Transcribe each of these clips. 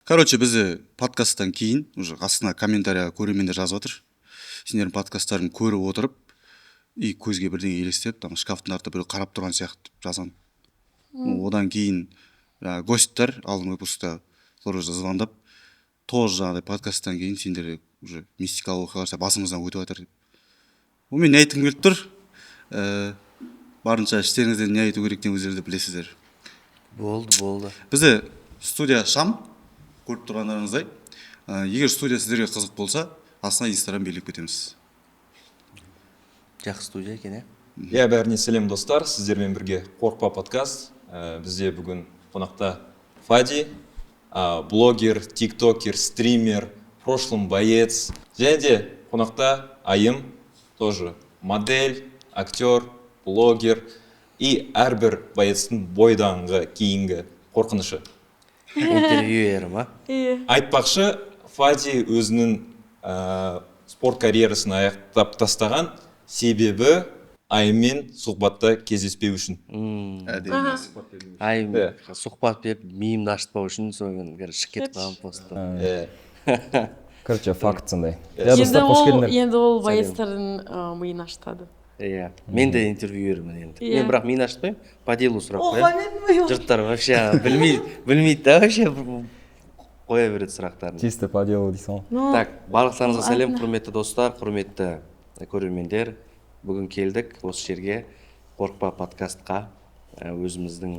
Короче, бізде подкасттан кейін уже астына комментария көрермендер жазып жатыр. Сендердің подкасттарын көріп отырып и көзге бірдеңе елестеп, там шкафтың артында біреу қарап тұрған сияқты жазған. Одан кейін госттар алдыңғы выпускта солар уже звондап, тоже жаңағыдай подкасттан кейін сендерде уже мистикалық оқиғалар басымыздан өтіп жатыр деп. Мен не айтқым келіп тұр? Барынша іштеріңізден не айту керектігін өздеріңіз де білесіздер. Болды. Бізде студия шам, көріп тұрғандарыңыздай. Егер студия сіздерге қызық болса, астына Инстаграм белгілеп кетеміз. Жақсы студия екен, Иә, бәріне сәлем достар, сіздермен бірге Қорықпа подкаст. Бізде бүгін қонақта Фади, блогер, тиктокер, стример, в прошлом боец. Және де қонақта Айым, тоже модель, актер, блогер и әрбір боецтің бойдаңғы кейінгі қорқынышы. Интервьюер ма? Айтпақшы, Фади өзінің спорт карьерасын аяқтап тастаған себебі Айыммен сұхбатта кездеспеу үшін. Айым сұхбат беріп, миымді ашытпау үшін соңын шығып кетіп қалған постта. Короче, факт сондай. Енді ол боецтардың миын ашытады. Иә, мен де интервьюермін енді. Мен бірақ миын ашытпаймын, по делу сұрақ қоямын. Жұрттар вообще білмейді да вообще қоя береді сұрақтарын. Чисто по делу дейсің ғой. Так, барлықтарыңызға сәлем, құрметті достар, құрметті көрермендер. Бүгін келдік осы жерге Қорықпа подкастқа өзіміздің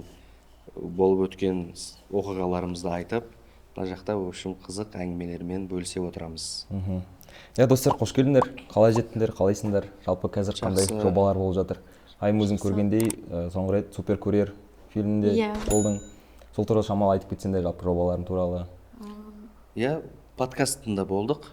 болып өткен оқиғаларымызды айтып, мына жақта в общем қызық әңгімелермен бөлісе отырамыз. Иә, достар, қош келдіңдер. Қалай жеттіңдер, қалайсыңдар? Жалпы қазір қандай жобалар болып жатыр? Айым өзің көргендей, соңғы рет Супер курьер фильмінде болдың. Сол туралы шамалы айтып кетсеңдер жалпы жобаларың туралы. Иә, подкастында болдық.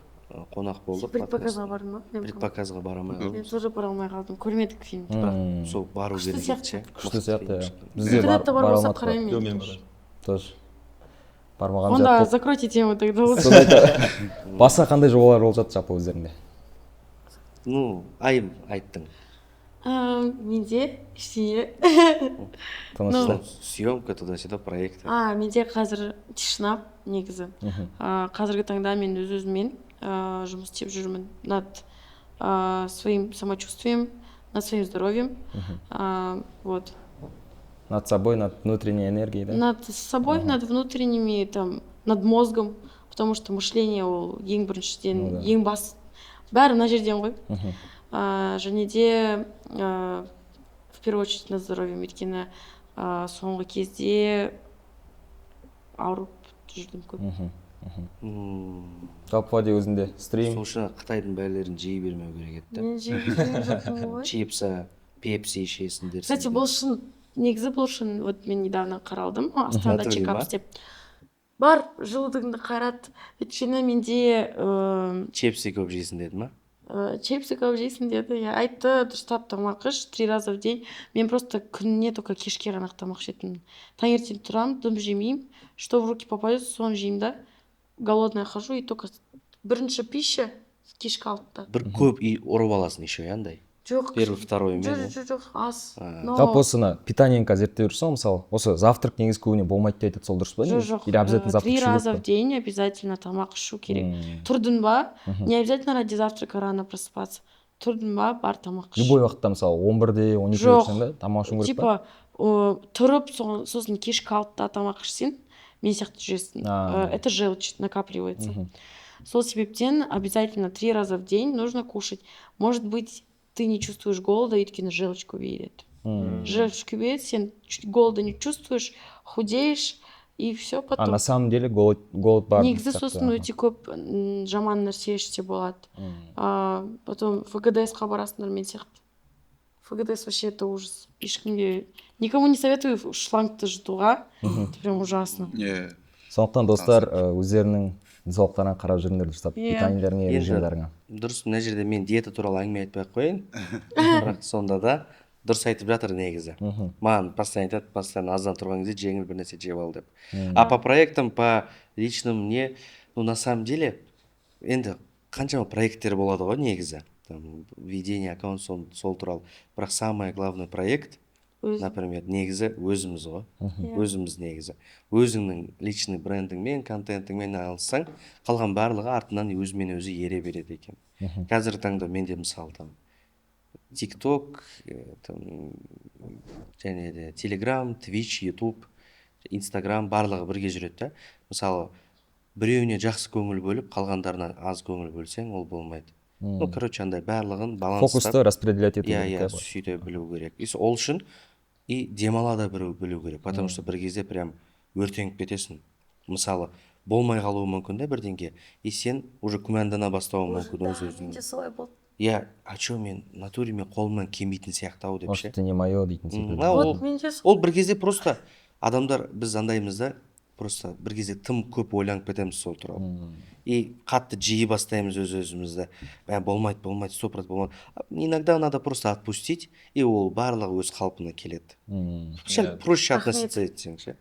Қонақ болдық. Предпоказға бардың ба? Предпоказға бара алмай қалдым. Мен тоже бара алмай қалдым. Көрмедік фильмді. Бірақ сол бару керек ше. Күшті сияқты. Бізде бара алмадық. Қараймын. Тоже. Бармаған Онда жат. закройте тему тогда. Басқа қандай жобалар болып жатыр жалпы өздерінде? Ну, Айым айттың. Менде ештеңе. Тыныштық. Съемка туда-сюда проект. Менде қазір тишина негізі. Қазіргі таңда мен өз-өзіммен жұмыс істеп жүрмін над своим самочувствием, над своим здоровьем. Вот. Над собой, над внутренней энергией, да? Над собой, над внутренними, там, над мозгом, потому что мышление ол ең біріншіден, ең бас. Бәрі мына жерден ғой. Және де в первую очередь над здоровьем, өйткені соңғы кезде ауырып жүрдім көп. Жалпы Фади өзінде стрим. Сол үшін Қытайдың бәлелерін жей бермеу керек еді. Мен жей берген жоқпын ғой. Чипса, пепси ішесіңдер. Кстати, бұл шын, негізі бұл шын, вот мен недавно қаралдым, Астанада чекап істеп. Бар, желудығыңды қарат. Өйткені менде чипсы көп жейсің деді ма? Чипсы көп жейсің деді. Айтты, дұрыстап тамақ іш 3 раза в день. Мен просто күніне только кешке ғана тамақ ішетінмін. Таңертең тұрамын, дым жемеймін. Что в руки попадет, соны жеймін да. Голодная хожу, и только бірінші пища кешкі 6-та. Бір көп ұрып аласың еще, андай. Жоқ. Первый, второй мен. Жоқ, аз. Жалпы осыны питаниеңка зерттеп жүрсің, мысалы, осы завтрак негізі көбіне болмайды деп айтады, сол дұрыс па? Жоқ, 3 раза в день обязательно тамақ ішу керек. Тұрдың ба? Не обязательно ради завтрака рано просыпаться. Тұрдың ба? Бар тамақ іш. Любой уақытта, мысалы, 11-де, 12-де жүрсің да, тамақ ішуің керек па? Типа, тұрып, сосын кешкі 6-та тамақ ішсең, мен сияқты жүресің. Это желчь накапливается. Сол себептен обязательно 3 раза в день нужно кушать. Может быть, ты не чувствуешь голода, өйткені желчь көбейеді. Желчь көбейеді, сен голода не чувствуешь, худеешь, и все потом. На самом деле голод бар. Негізі сосын өте көп жаман нәрсе ішсе болады. Потом ФГДС-қа барасыңдар мен сияқты. ФГДС вообще это ужас. Ешкімге, никому не советую шлангты жұтуға. Это прям ужасно. Сондықтан достар өздерінің денсаулықтарына қарап жүріңдер дұрыстап, питаниелеріңе, режимдеріңе. Дұрыс, мына жерде мен диета туралы әңгіме айтпай қояйын. Бірақ сонда да дұрыс айтып жатыр негізі. Маған постоянно айтады, постоянно аздан тұрған кезде жеңіл бір нәрсе жеп ал деп. А по проектам, по личным мне, ну на самом деле, енді қаншама проекттер болады ғой негізі. Там ведение аккаунт сол туралы. Бірақ самый главный проект например, негізі өзіміз ғой. Өзіміз негізі. Өзіңнің личный брендіңмен, контентіңмен айналыссаң, қалған барлығы артынан өзімен өзі ере береді екен. Қазіргі таңда менде мысалы там TikTok, және де Telegram, Twitch, YouTube, Instagram барлығы бірге жүреді да. Мысалы, біреуіне жақсы көңіл бөліп, қалғандарына аз көңіл бөлсең, ол болмайды. Ну, короче, андай барлығын баланстап. Фокусты распределять ету керек. Сөйте білу керек. Ол үшін и демала да білу керек. Потому что бір кезде прям өртеніп кетесің. Мысалы, болмай қалуы мүмкін да бірдеңке. И сен уже күмәндана бастауың мүмкін өз-өзіңе. Солай болды. А чё мен натуре мен қолымнан келмейтін сияқты-ау деп ше. Может, это не мое дейтін секілді. Ол бір кезде просто адамдар біз андаймыз да, просто бір кезде тым көп ойланып кетеміз сол туралы. И қатты жиі бастаймыз өз-өзімізді. Болмайды, 100% болмайды. Иногда надо просто отпустить, и ол барлығы өз қалпына келеді. Проще относиться етсең ше.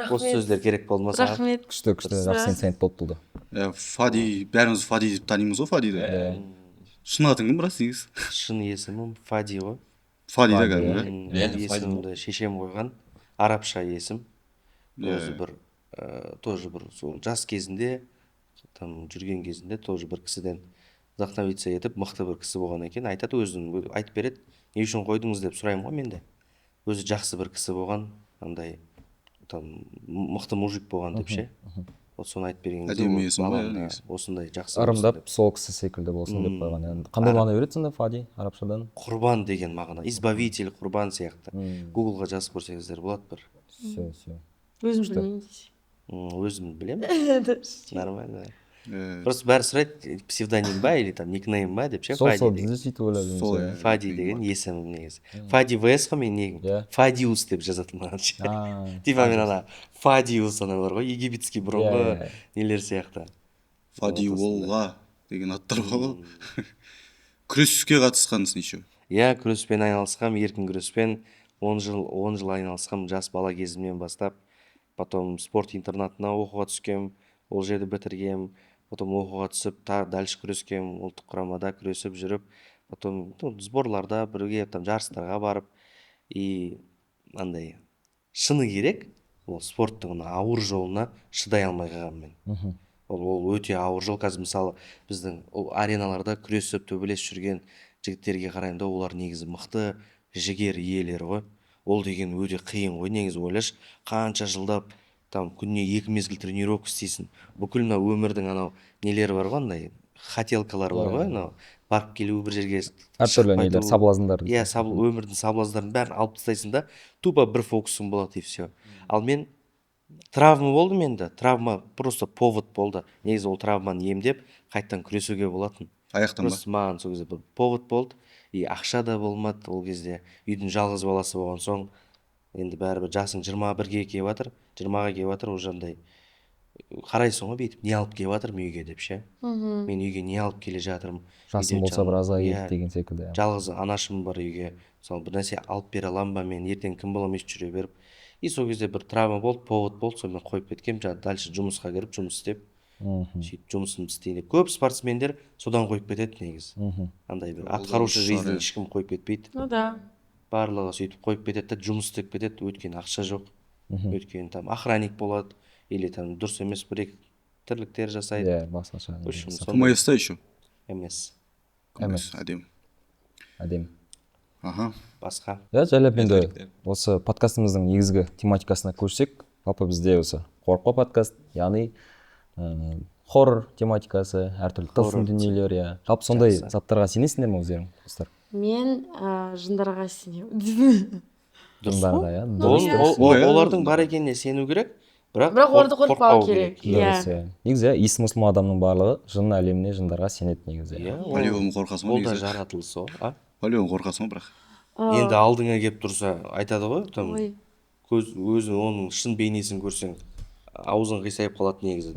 Осы сөздер керек болды ма саған? Рахмет. Күшті, жақсы инсайт болды. Фади, бәріміз Фади деп танимыз ғой Фадиді. Шын атың кім брат негізі? Шын есімім Фади ғой. Фади да кәдімгі. Есімімді шешем қойған. Арабша есім. Тоже бір жас кезінде, там жүрген кезінде тоже бір кісіден вдохновиться етіп, мықты бір кісі болған екен. Айтады өзінің, айтып береді. Не үшін қойдыңыз деп сұраймын ғой менде. Өзі жақсы бір кісі болған, андай там мықты мужик болған деп ше. Вот соны айтып берген кезде осындай жақсы ырымдап сол кісі секілді болсын деп қойған. Қандай мағына береді сонда Фади арабшадан? Құрбан деген мағына. Избавитель, құрбан сияқты. Гуглға жазып көрсеңіздер болады бір. Все. Өзім білмеймін десе. Өзім білемін. Нормально. Просто бәрі сұрайды, псевдоним ба или там никнейм ба деп ше. Сол бізде сөйтіп ойладым. Фади деген есімім негізі. Фади ВС қой мен негім. Фадиус деп жазатын маған ше. Типа мен ана Фадиус ана бар ғой, египетский бұрынғы нелер сияқты. Фадиолла деген аттар ғой. Күреске қатысқансың еще? Күреспен айналысқам, еркін күреспен 10 жыл айналысқам жас бала кезімнен бастап. Потом спорт интернатына оқуға түскем, ол жерді бітіргем. Потом оқуға түсіп, дальше күрескем, ұлттық құрамада күресіп жүріп, потом сборларда бірге жарыстарға барып, и андай шыны керек, ол спорттың ауыр жолына шыдай алмай қалғанмын мен. Ол өте ауыр жол. Қазір мысалы біздің ареналарда күресіп төбелес жүрген жігіттерге қараймын да, олар негізі мықты жігер иелері ғой. Ол деген өте қиын ғой негізі, ойлашы, қанша жылдап күніне 2 мезгіл тренировка істейсің. Бүкіл мына өмірдің анау нелері бар ғой, андай хотелкалар бар ғой, анау барып келу бір жерге әртүрлі нелер, соблазындар. Өмірдің соблаздарын бәрін алып тастайсың да, тупо бір фокусың болады и все. Ал мен травма болды менде, травма просто повод болды. Негізі ол травманы емдеп, қайттан күресуге болатын. Аяқтан ба? Просто маған сол кезде бір повод болды, и ақша да болмады ол кезде. Үйдің жалғыз баласы болған соң, енді бәрібір жасың 21-ге келіп жатыр, 20-ға келіп жатыр, уже андай қарайсың ғой бүйтіп, не алып келіп жатырмын үйге деп ше. Мен үйге не алып келе жатырмын. Жасым болса бір азға келді деген секілді. Жалғыз анашым бар үйге. Мысалы бір нәрсе алып бере аламын ба мен, ертең кім боламын еш жүре беріп. И сол кезде бір травма болды, повод болды, сонымен қойып кеткем, дальше жұмысқа кіріп жұмыс істеп, сөйтіп жұмысымды істейін. Көп спортсмендер содан қойып кетеді негізі. Андай бір атқарушы жизнь ешкім қойып кетпейді. Ну да. Барлығы сөйтіп қойып кетеді, жұмыс істеп кетеді, өйткені ақша жоқ. Өйткені охранник болады, или дұрыс емес бір тірліктер жасайды. Басқаша. КМС-та еще? МС. Әдем. Басқа. Жайлап енді осы подкастымыздың негізгі тематикасына көшсек, жалпы бізде осы қорқу подкаст, яғни хоррор тематикасы, әртүрлі тылсым дүниелер, жалпы сондай заттарға сенесіңдер ме өздерің, достар? Мен жындарға сенемін. Жындарға, олардың бар екеніне сену керек, бірақ оларды қорықпау керек. Негізі исі мұсылман адамның барлығы жын әлеміне, жындарға сенеді негізі. По-любому қорқасың ба? Ол да жаратылысы ғой. По-любому қорқасың ба бірақ? Енді алдыңа келіп тұрса айтады ғой, өзі оның шын бейнесін көрсең, аузың қисайып қалады негізі.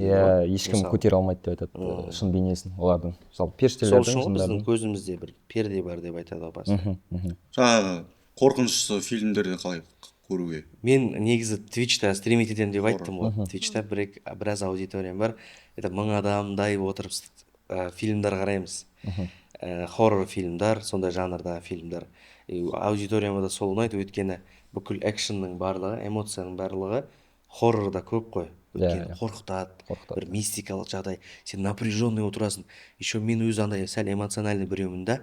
Ешкім көтере алмайды деп айтады шын бейнесін олардың. Мысалы Сол періштелердің, үшін біздің көзімізде бір перде бар деп айтады ғой. Жаңағы қорқынышты фильмдерді қалай көруге? Мен негізі Twitch-та стримить етемін деп айттым ғой. Twitch-та біраз аудиториям бар. 1000 адамдай отырып фильмдер қараймыз. хоррор фильмдар, сондай жанрдағы фильмдар. Аудиторияма да сол ұнайды, өйткені бүкіл экшеннің барлығы, эмоцияның барлығы хоррорда көп қой. Өйткені қорқытады, бір мистикалық жағдай, сен напряженный отырасың. Еще мен өз андай сәл эмоциональный біреумін да,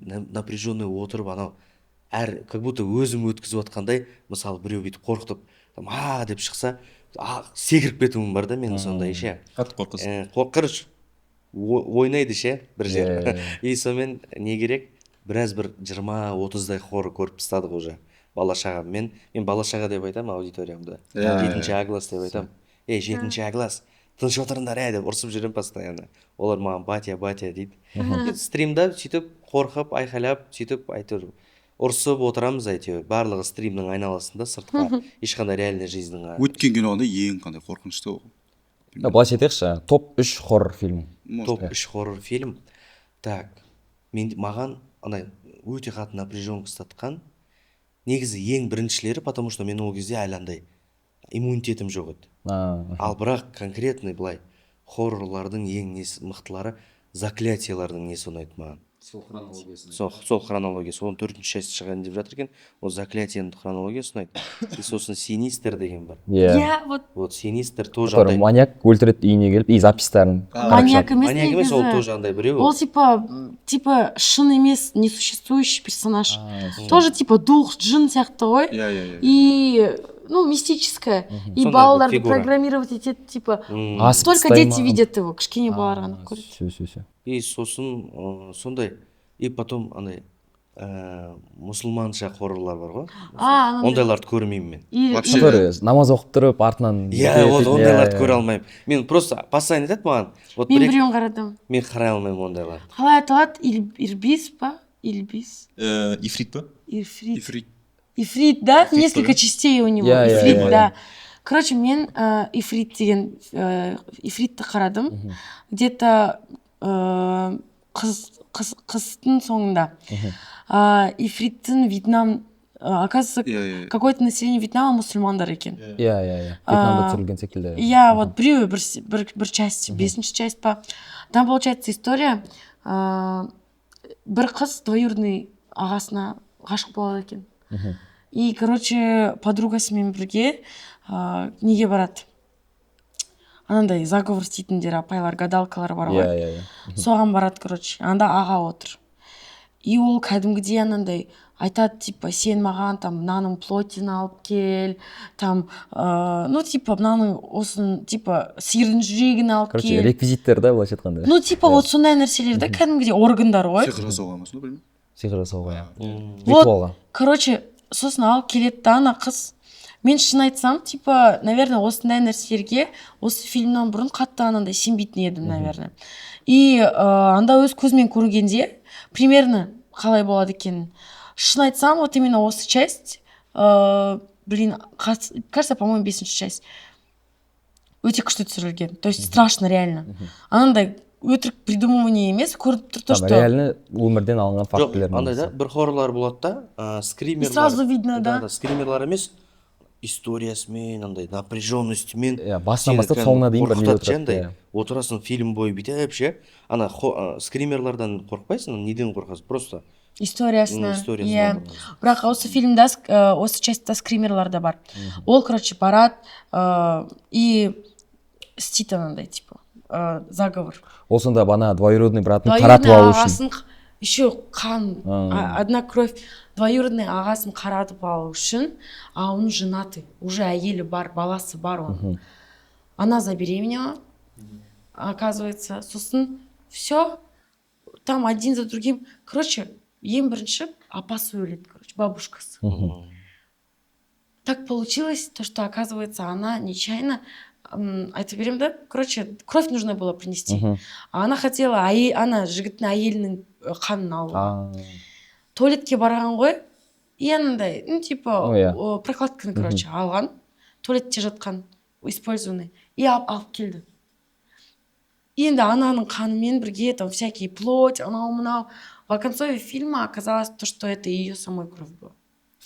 напряженный отырып анау как будто өзім өткізіп отқандай, мысалы біреу бүйтіп қорқытып деп шықса, секіріп кетуім бар да, менің сондай ше. Қатты қорқасың. Қорқырыш ойнайды ше бір жер. И сонымен не керек, біраз бір 20-30-дай хоррор көріп тастадық уже бала шағаммен. Мен бала шаға деп айтамын аудиториямда, 7-ші А класс деп айтамын. 7-ші А класс, тыныш отырыңдар деп ұрсып жүремін постоянно. Олар маған батя дейді. Стримда сөйтіп қорқып айқайлап сөйтіп әйтеуір ұрсып отырамыз, әйтеуір барлығы стримнің айналасында, сыртқа ешқандай реальный жизньдің. Өткен кинода ең қандай қорқынышты ол? Былайша айтайықшы, топ-3 хоррор фильм. Топ-3 хоррор фильм. Так, маған андай өте қатты напряженка ұстатқан негізі ең біріншілері, потому что мен ол кезде әлі андай иммунитетім жоқ еді. Ал бірақ конкретный былай хоррорлардың ең мықтылары заклятиялардың несі ұнайды маған. Сол хронологиясы. Оның 4-ші часть шығайын деп жатыр екен. Ол заклятияның хронологиясы ұнайды. И сосын Синистер деген бар. Вот Синистер тоже андай. Маньяк өлтіреді үйіне келіп, и записьтарын. Маньяк емес негізі. Ол тоже андай біреу. Ол типа шын емес, несуществующий персонаж. Тоже типа дух, джин сияқты ғой. И мистическое. И балаларды программировать етеді, типа только дети видят его, кішкене балалар ғана көреді. Все. И сосын сондай. И потом андай мұсылманша хоррорлар бар ғой. Ондайларды көрмеймін мен. Вообще намаз оқып тұрып артынан. Ондайларды көре алмаймын. Мен просто постоянно айтады маған. Мен біреуін қарадым. Мен қарай алмаймын ондайларды. Қалай аталады? Ирбис па? Ильбис. Ифрит па? Ифрит, да? Несколько частей у него. Ифрит, да. Короче, мен ифритті қарадым. Где-то қыстың соңында. Ифриттің Вьетнам, оказывается, какое-то население Вьетнама мұсылмандар екен. Вьетнамда түсірілген секілді. Вот біреуі бір часть, 5-ші часть па. Там получается история, бір қыз двоюродный ағасына ғашық болады екен. И, короче, подругасымен бірге неге барады? Анандай заговор істейтіндер апайлар, гадалкалар бар ғой. Соған барады, короче. Анда аға отыр. И ол кәдімгідей анандай айтады, типа, сен маған там мынаның плотин алып кел, там, типа, мынаның осын, типа, сиырдың жүрегін алып кел. Короче, реквизиттер да, былайша айтқанда. Типа, вот сондай нәрселерді кәдімгідей органдар ғой. Сиқыр жасауға ма, білмеймін. Сиқыр жасауға. Вот, короче, сосын алып келеді да ана қыз. Мен шын айтсам, типа, наверное, осындай нәрселерге осы фильмнен бұрын қатты анандай сенбейтін едім, наверное. И анда өз көзімен көргенде примерно қалай болады екен. Шын айтсам, вот именно осы часть, кажется, по-моему, 5-ші часть өте күшті түсірілген. То есть страшно, реально. Анандай өтірік придумывание емес, көріп тұр то, что реально өмірден алынған фактілер. Андай да, бір хоррорлар болады да, скримерлар. Сразу видно, да. Скримерлар емес, историясымен, андай напряженностьмен. Басынан бастап соңына дейін бір не отырады. Отырасың фильм бойы бүйтіп ше. Ана скримерлардан қорықпайсың, неден қорқасың? Просто историясына. Бірақ осы фильмда, осы частьта скримерлар да бар. Ол, короче, барады и істейді анандай, типа, заговор. Ол сонда бана двоюродный братын қаратып алу үшін. Еще қан, одна кровь. Двоюродный ағасын қаратып алу үшін, а он женатый, уже әйелі бар, баласы бар он. Она забеременела, оказывается, сосын, все, там один за другим. Короче, ең бірінші апасы өледі, короче, бабушкасы. Так получилось, то, что, оказывается, она нечаянно, айтып берем, да? Короче, кровь нужно было принести. А она хотела, ана жігіттің әйелінің қанын алу. Туалетке барған ғой, и анандай, типа, прокладканы, короче, алған, туалетте жатқан, использованный, и алып келді. Енді ананың қанымен бірге, там, всякие плоть, анау-мынау. В конце фильма оказалось то, что это ее самой кровь была.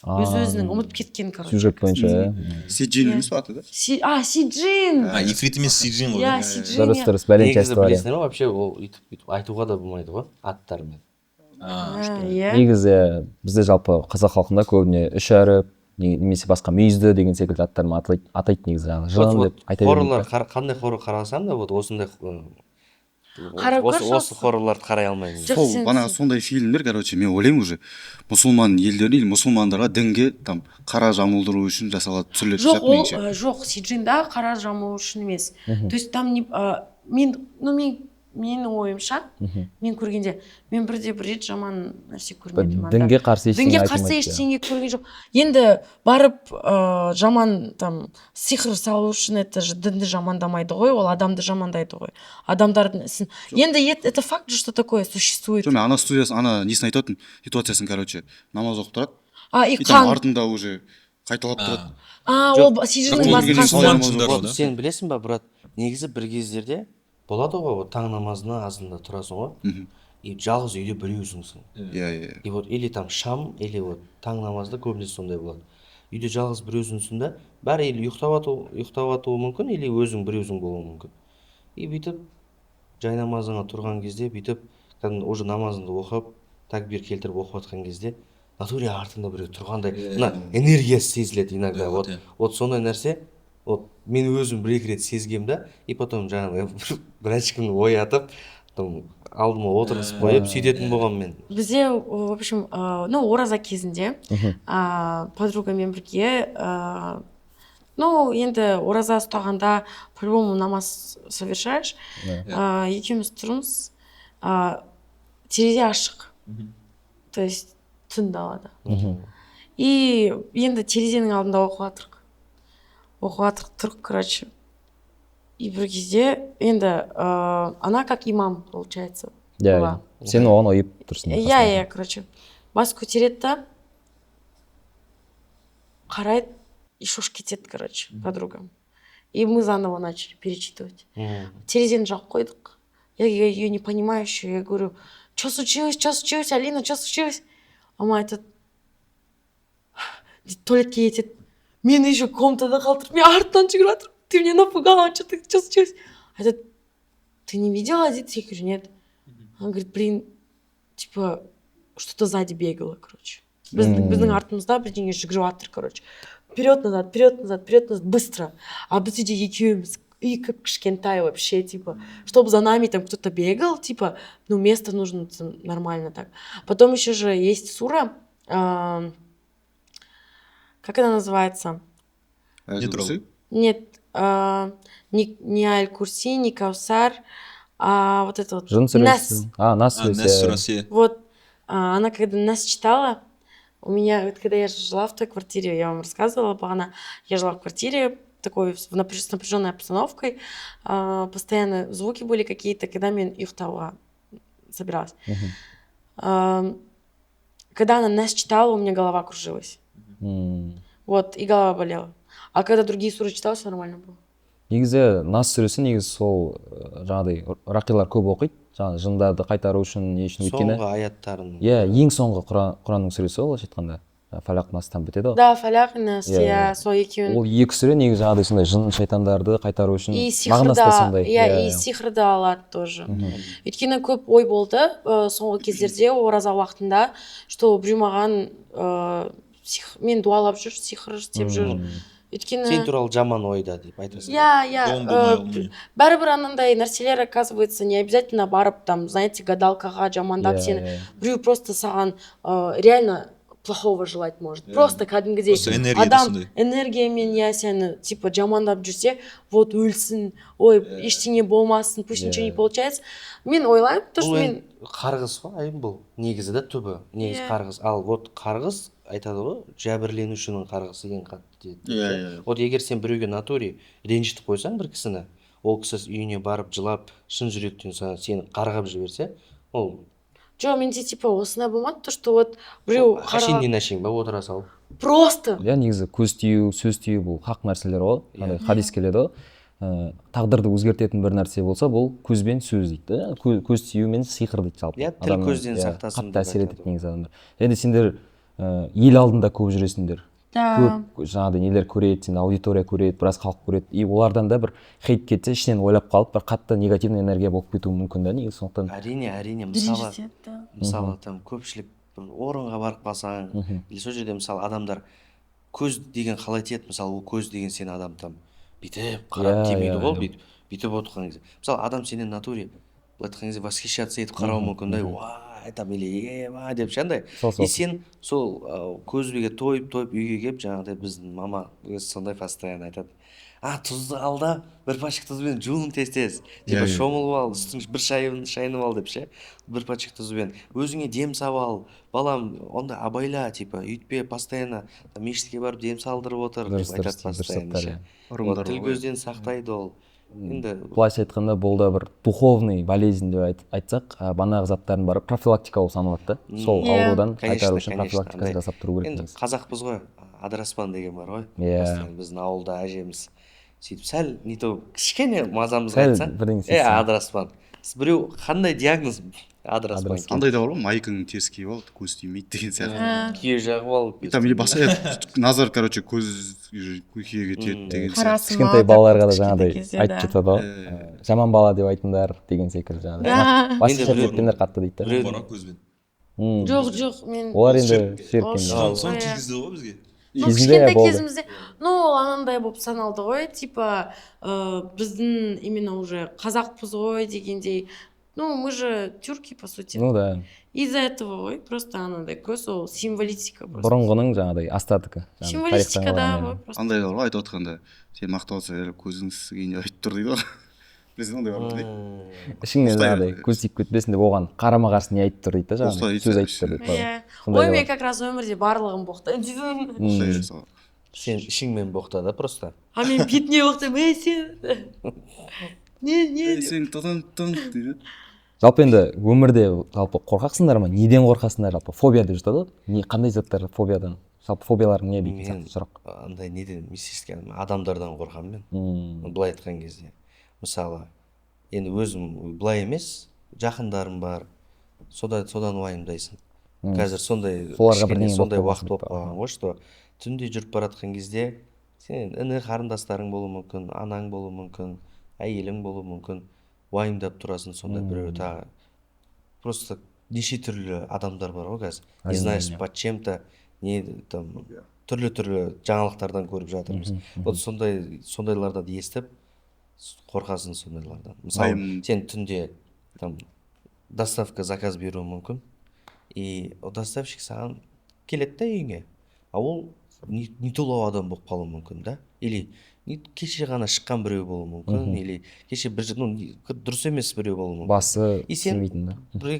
Өз-өзінің ұмытып кеткен, короче. Сюжет бойынша, иә. Сиджин емес па аты да? Сиджин! ифрит емес Сиджин ғой. Иә, Сиджин. Дұрыс, дұрыс, бәлен негізі часть бар. білесіңдер ма вообще ол үйтіп айтуға да болмайды ғой аттармен. Иә. Негізі бізде жалпы қазақ халқында көбіне үш әріп немесе басқа мүйізді деген секілді аттармен атайды негізі, жаңағы жын деп айта хорролар бермейді. қандай хоррор қарасам да вот осындай Қарап көрші осы хоррорларды қарай алмаймын. Жоқ, Сол сен- бағанағы сондай фильмдер, короче, мен ойлаймын уже мұсылман елдеріне или мұсылмандарға дінге там қара жамылдыру үшін жасалады, түсіріледі Жоқ, сияқты ол меніңше. жоқ, Сиджинда қара жамылу үшін емес. То есть там не менің ойымша, мен көргенде, мен бірде бір рет жаман нәрсе көрмедім. Дінге қарсы ештеңе Дінге айтылмайды. қарсы ештеңе көрген жоқ. Енді барып жаман там сиқыр салу үшін это же дінді жамандамайды ғой, ол адамды жамандайды ғой. Адамдардың ісін. Енді это факт же, что такое существует. Жоқ, мен ана студиясын, ана несін айтатын, ситуациясын, короче, намаз оқып тұрады, И и там қан. артында уже қайталап тұрады. Ол Сиджиннің Жоқ, басқасы. мұсылманшылдар Вот да. сен білесің ба, брат, негізі бір кездерде болады ғой, вот таң намазына азында тұрасың ғой, и жалғыз үйде біреусіңсің. Иә. И вот или там шам, или вот таң намазда көбінесе сондай болады. Үйде жалғыз біреусіңсің да, бәрі или ұйықтап атуы мүмкін, или өзің біреусің болуы мүмкін. И бүйтіп жай намазыңа тұрған кезде, бүйтіп кәдімгі уже намазыңды оқып, такбир келтіріп оқып жатқан кезде, натуре артында біреу тұрғандай, мына энергиясы сезіледі иногда. Вот сондай нәрсе, вот мен өзім бір-екі рет сезгем да, и потом жаңағы бір очкімді оятып, алдыма отырғызып қойып сөйтетін болғанмын мен. Бізде, в общем, ораза кезінде подругамен бірге, енді ораза ұстағанда по-любому намаз совершаешь, екеуміз тұрмыз, терезе ашық, то есть түн далада. И енді терезенің алдында оқып жатырық, короче. И бір кезде енді она как имам, получается. Иә, сен оған ойып тұрсың. Иә, короче. Бас көтереді да, қарайды, и шошып кетеді, короче, подруга. И мы заново начали перечитывать. Терезені жауып қойдық. Я ее не понимаю еще. Я говорю, что случилось, Алина, что случилось? Ама айтады, туалетке кетеді. Мені еще комнатада қалдырып, мен артынан жүгіріп жатырмын. Ты меня напугала, что случилось? Айтады, ты не видела, дейді? Я говорю, нет. Она говорит, блин, типа, что-то сзади бегало, короче. Біздің артымызда бірдеңе жүгіріп жатыр, короче. Вперед-назад, быстро. А біз үйде екеуміз, и как кішкентай вообще, типа, чтобы за нами там кто-то бегал, типа, место нужно нормально так. Потом еще же есть сура, как она называется? Нет, не Аль-Курси, не Каусар, а вот это вот. Нас. Нас сурасы. Вот, она когда нас читала, у меня, когда я жила в той квартире, я вам рассказывала, я жила в квартире, такой с напряженной обстановкой, постоянно звуки были какие-то, когда мен ұйықтауға собиралась. Когда она нас читала, у меня голова кружилась. Вот, и голова болела. А когда другие суры читала, все нормально было. Негізі нас сүресі негізі сол жаңағыдай рақилар көп оқиды, жаңағы жындарды қайтару үшін, не үшін өйткені. Соңғы аяттарын. Иә, ең соңғы Құранның сүресі ол айтқанда. Фалақ настан бітеді ғой. Да, Фалақ нас, иә, сол екеуін. Ол екі сүре негізі жаңағыдай сондай жын шайтандарды қайтару үшін. И сихырды алады тоже. Өйткені көп ой болды соңғы кездерде ораза уақытында, что біреу маған мен дуалап жүр, сихыр істеп жүр. Өйткені сен туралы жаман ойда деп айтасың. Иә. Бәрібір анандай нәрселер, оказывается, не обязательно барып там, знаете, гадалкаға жамандап сені. Біреу просто саған реально плохого желать может. Просто кәдімгідей адам энергиямен сені типа жамандап жүрсе, вот өлсін, ой, ештеңе болмасын, пусть ничего не получается. Мен ойлаймын, то что мен қарғыс қой, бұл негізі да түбі, негізі қарғыс. Ал вот қарғыс айтады ғой, жәбірленушінің қарғысы ең қатты дейді. Вот егер сен біреуге натуре ренжітіп қойсаң бір кісіні, ол кісі үйіне барып жылап, шын жүректен сені қарғап жіберсе, ол жоқ, менде типа осындай болмады, то что вот біреу қашин ба отыра салып. Просто. Иә, негізі көз тию, сөз тию бұл хақ нәрселер ғой. Хадис келеді ғой. Тағдырды өзгертетін бір нәрсе болса, бұл көз бен сөз дейді. Көз тию мен сиқыр дейді жалпы. Иә, тіл көзден сақтасын. Қатты әсер етеді негізі адамдар. Енді сендер ел алдында көп жүресіңдер. Да. Көп жаңағыдай нелер көреді, сені аудитория көреді, біраз халық көреді. И олардан да бір хейт кетсе, ішінен ойлап қалып, бір қатты негативный энергия болып кетуі мүмкін да, негізі. Сондықтан әрине мысалы там көпшілік бір орынға барып қалсаң или сол жерде мысалы адамдар көз деген қалай тиеді, мысалы ол көз деген сен адам там бүйтіп қарап тимейді ғой, бүйтіп отырған кезде мысалы адам сенен натуре былай айтқан кезде восхищаться етіп қарауы мүмкін да, вай там или ема деп андай. И сен сол көзбеге тойып үйге келіп жаңағыдай біздің мама өзі сондай постоянно айтады, тұзды ал да бір пачка тұзбен жуын тез типа шомылып ал, үстің бір шайынып ал деп ше, бір пачка тұзбен өзіңе дем сап ал балам, онда абайла, типа үйтпе постоянно мешітке барып дем салдырып отыр деп айтады постоянно ше. Тіл көзден сақтайды ол. Енді былайша айтқанда бұл да бір духовный болезнь деп айтсақ, банағы заттардың бары профилактика болып саналады да. Сол аурудан қайтару үшін профилактиканы жасап тұру керек. Енді қазақпыз ғой, адыраспан деген бар ғой. Біздің ауылда әжеміз сөйтіп сәл не то кішкене мазамызға айтсаң, адыраспан. Біреу қандай диагноз адыраспан. Андай да бар ғой, майканың теріс киіп ал, көз тимейді деген сияқты. Күйе жағып ал. Там или басқа назар, короче, көзге тиеді деген сияқты. Кішкентай балаларға да жаңағыдай айтып жатады ғой. Жаман бала деп айтыңдар деген секілді жаңағыдай. Басқа жеттіңдер қатты дейді. Бара көзбен. Жоқ, мен олар енді серіккен. Соны тигізді ғой бізге. Кішкентай кезімізде, анандай болып саналды ғой, типа біздің именно уже қазақпыз ғой дегендей. Мы же тюрки, по сути. Да. Из-за этого ғой, просто анандай көз, ол символистика просто. Бұрынғының жаңағыдай остатыкі. Символистика да, просто. Андай бар ғой, айтып отқанда, сен мақталса көзің сізге айтып тұр дейді ғой. Білесің ондай бар дейді. Ішіңнен жаңағыдай көз тиіп кетпесін деп оған қарама қарсы не айтып тұр дейді да, жаңағыдай сөз айтып тұр дейді. Ой, мен как раз өмірде барлығын боқтаймын деймін. Сен ішіңмен боқта да просто. Мен бетіне боқтаймын, сен. Не. Сен тын дейді. Жалпы енді өмірде жалпы қорқақсыңдар ма? Неден қорқасыңдар жалпы? Фобия деп жатады ғой. Қандай заттар фобиядан? Жалпы фобияларың не деген сияқты сұрақ? Андай неден мистический адамдардан қорқамын мен. Былай айтқан кезде. Мысалы, енді өзім былай емес, жақындарым бар. Содан уайымдайсың. Қазір сондай уақыт болып қалған ғой, что түнде жүріп баратқан кезде сен іні қарындастарың болуы мүмкін, анаң болуы мүмкін, әйелің болуы мүмкін, уайымдап тұрасың, сонда біреу тағы. Просто неше түрлі адамдар бар ғой қазір. Не знаешь, под чем-то, түрлі жаңалықтардан көріп жатырмыз. Вот сондайлардан естіп қорқасың сондайлардан. Мысалы, сен түнде доставка заказ беруі мүмкін, и доставщик саған келеді да үйіңе, а ол не толау адам болып қалуы мүмкін да, или кеше ғана шыққан біреу болуы мүмкін, или кеше дұрыс емес біреу болуы мүмкін. Басы сенбейтін да.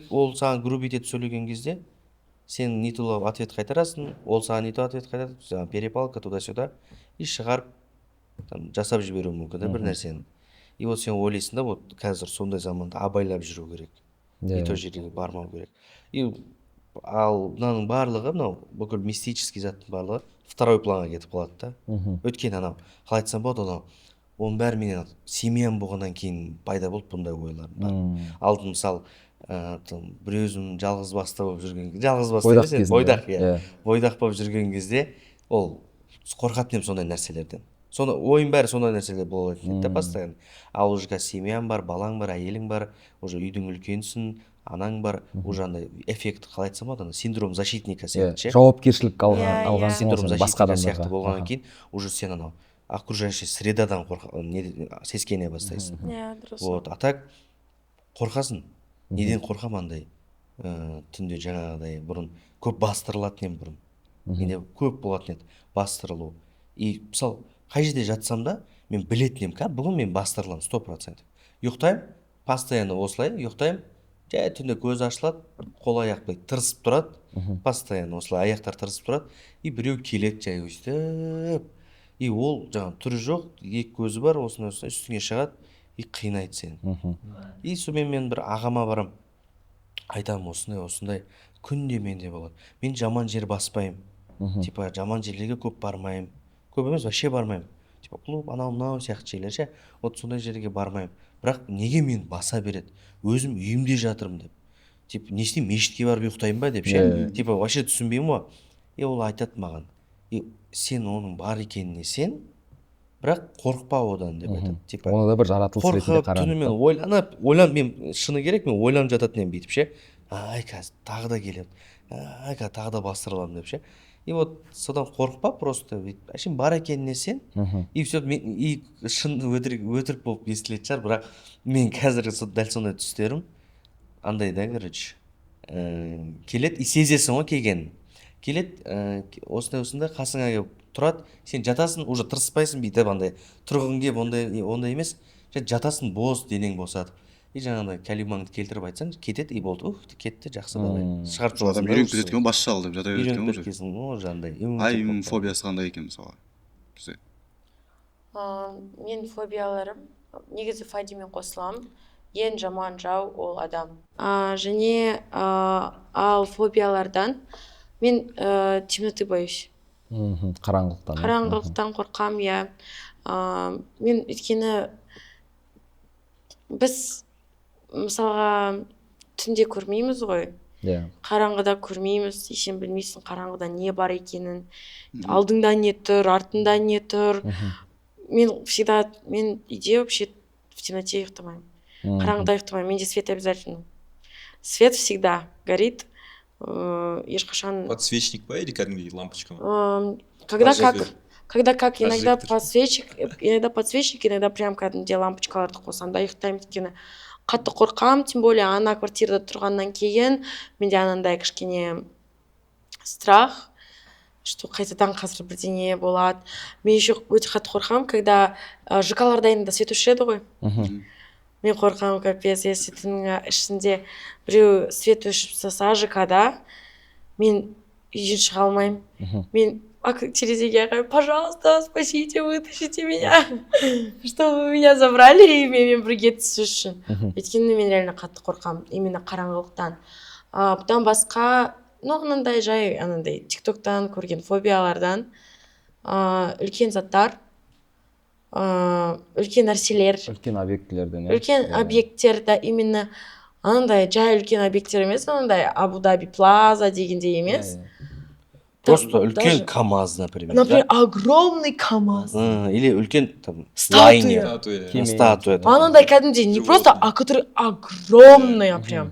Ол саған грубить етіп сөйлеген кезде, сен не толау ответ қайтарасың, ол саған не то ответ қайтарады, перепалка туда-сюда, и шығарып жасап жіберуі мүмкін да бір нәрсені. И вот сен ойлайсың да, вот қазір сондай заманда абайлап жүру керек. И то жерге бармау керек. И ал мынаның барлығы, бүкіл мистический заттың барлығы второй планға кетіп қалады да. Өткен қалай айтсам болады, оның бәрі менен семьям болғаннан кейін пайда болды бұндай ойлар. Алдын мысалы біреуім жалғыз басты болып жүрген кезде, бойдақ болып жүрген кезде, ол қорқатын ем сондай нәрселерден. Ойым бәрі сондай нәрселер болады да постоянно. Ал уже семьям бар, балаң бар, әйелің бар, уже үйдің үлкенсің, анаң бар, уже андай эффект қалай айтсам болады, синдром защитника сияқты. Жауапкершілік алған синдром защитника сияқты болғаннан кейін уже сен анау окружающий средадан сескене бастайсың. Вот, а так қорқасың. Неден қорқам андай түнде жаңағыдай бұрын көп бастырылатын ем бұрын. Менде көп болатын еді бастырылу. И мысалы қай жерде жатсам да мен білетін ем, бүгін мен бастырыламын 100%. Ұйықтаймын, постоянно осылай ұйықтаймын. Жай түнде көз ашылады, қол аяқ тырысып тұрады, постоянно осылай аяқтар тырысып тұрады, и біреу келеді жай өстіп. И ол жаңағы түрі жоқ, екі көзі бар, осындай үстіңе шығады, и қинайды сені. И сонымен мен бір ағама барам, айтамын осындай, күнде менде болады. Мен жаман жер баспаймын, типа жаман жерлерге көп бармаймын, көп емес, вообще бармаймын. Типа клуб, анау сияқты жерлер ше, вот сондай жерге бармаймын. Бірақ неге мен баса береді? Өзім үйімде жатырмын деп. Типа не істеймін, мешітке барып ұйықтаймын ба деп ше. Типа вообще түсінбеймін ғой. и ол айтады маған, и сен оның бар екеніне сен, бірақ қорықпа одан деп айтады. Типа оны да бір жаратылыс ретінде қорқып түнімен ойланып, мен шыны керек, мен ойланып жататын едім бүйтіп ше. Ай, қазір тағы да келеді. Ай, қазір тағы да бастырыламын деп ше. И вот содан қорықпа, просто бүйтіп әшейін бар екеніне сен. И все, и шын өтірік болып естілетін шығар, бірақ мен қазіргі дәл сондай түстерім андай да, короче, келеді, и сезесің ғой келгенін. Келеді, осындай қасыңа келіп тұрады, сен жатасың, уже тырыспайсың бүйтіп андай тұрғың келіп ондай емес, жатасың, бос денең босатып. И жаңағыдай кәлимаңды келтіріп айтсаң, кетеді, и болды, кетті, жақсы давай. Шығарып адам үйреніп кетеді екен, басшы ал деп жата береді екен. Үйреніп кеткенсің, жаңағыдай. Ай, фобиясы қандай екен мысалға бізде? Мен фобияларым негізі Фадимен қосыламын. Ең жаман жау ол адам. Және ал фобиялардан мен темноты боюсь. Қараңғылықтан қорқам, я. Мен өйткені біз мысалға түнде көрмейміз ғой. Қараңғыда көрмейміз, сен білмейсің қараңғыда не бар екенін, алдыңда не тұр, артында не тұр. Мен үйде вообще в темноте ұйықтамаймын. Қараңғыда ұйықтамаймын, менде свет обязательно. Свет всегда горит. Ешқашан... Подсвечник па или кәдімгідей лампочка ма? Когда как, иногда подсвечник, иногда прям кәдімгідей лампочкаларды қосам да ұйықтаймын, өйткені қатты қорқам, тем более ана квартирада тұрғаннан кейін менде анандай кішкене страх, что қайтадан қазір бірдеңе болады. Мен еще өте қатты қорқам, когда ЖК-ларда енді свет өшіреді ғой. Мен қорқам, капец, если түннің ішінде біреу свет өшіп тастаса ЖК-да, мен үйден шыға алмаймын. Мен терезеге қарап, пожалуйста, спасите, вытащите меня, чтобы меня забрали и менімен бірге түсу үшін. Өйткені мен реально қатты қорқам, именно қараңғылықтан. Бұдан басқа, анандай жай, тиктоктан көрген фобиялардан, үлкен заттар, үлкен нәрселер, үлкен объектілерден, үлкен объекттерді, именно анандай жай үлкен объекттер емес, анандай Абу-Даби Плаза дегендей емес. Просто үлкен КамАЗ, например. Например, огромный КамАЗ. Или үлкен статуя. Статуя. Анандай кәдімгідей не просто, а который огромная прям.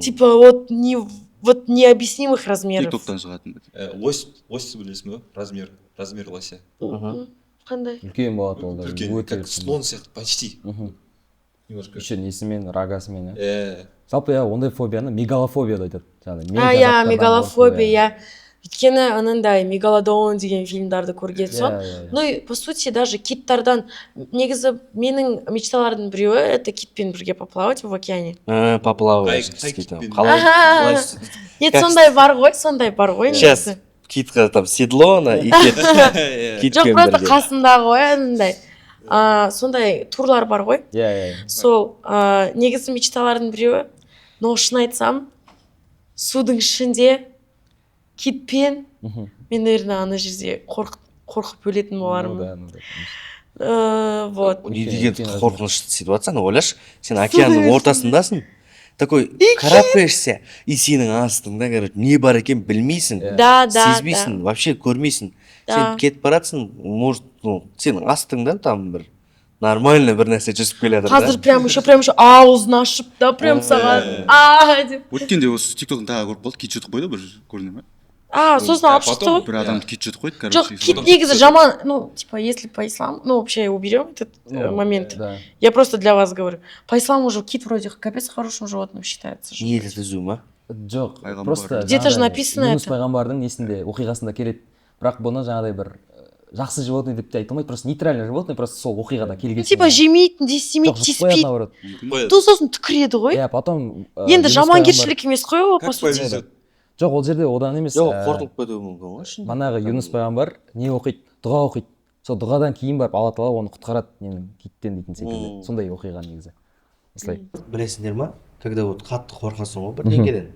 Типа вот необъяснимых размеров. Тиктоктан шығатын. Лось білесің ба? Размер лося. Қандай? Үлкен болады ол да. Үлкен, как слон сияқты, почти. Еще несімен, рагасымен. Жалпы ондай фобияны мегалофобия да айтады. Мегалофобия. Өйткені анандай Мегалодон деген фильмдарды көрген соң. Ну и по сути даже киттардан, негізі менің мечталардың біреуі это китпен бірге поплавать в океане. Поплавать. Нет, сондай бар ғой. Сейчас китқа там седло и кит. Жоқ, просто қасында ғой анандай. Сондай турлар бар ғой. Сол негізі мечталардың біреуі. Но шын айтсам, судың ішінде китпен мен, наверное, ана жерде қорқып өлетін болармын. Вот. Не деген қорқынышты ситуацияны ойлашы, сен океанның ортасындасың, такой карабкаешься, и сенің астыңда, короче, не бар екен білмейсің, сезбейсің, вообще көрмейсің. Сен кетіп баратсың, может, сенің астыңда там бір нормально бір нәрсе жүзіп келе жатыр. Қазір прям еще аузын ашып да, прям саған деп. Өткенде осы тиктоктан тағы көріп қалды, кит жұтып қойды бір, көрдің бе? Сосын алып шықты ғой. Бір адамды кит жұтып қойды, короче. Жоқ, кит негізі жаман, типа, если по исламу, вообще уберем этот момент. Я просто для вас говорю. По исламу уже кит вроде капец хорошим животным считается. Не түзу ма? Жоқ, просто где-то же написано это. Юнус пайғамбардың несінде, оқиғасында келеді. Бірақ бұны жаңағыдай бір жақсы животный деп те айтылмайды, просто нейтральный животный, просто сол оқиғада келген. Типа жемейтін, тиіспейді. Тут сосын түкіреді ғой. Потом енді жаманкершілік емес қой ол, по сути. Жоқ, ол жерде одан емес. Жоқ, қорқылып кетуі мүмкін ғой. Манағы Юнус пайғамбар не оқиды? Дұға оқиды. Сол дұғадан кейін барып Алла тағала оны құтқарады, ненің киттен дейтін секілді. Сондай оқиға негізі. Осылай. Білесіңдер ма? Когда вот қатты қорқасың ғой бірдеңеден.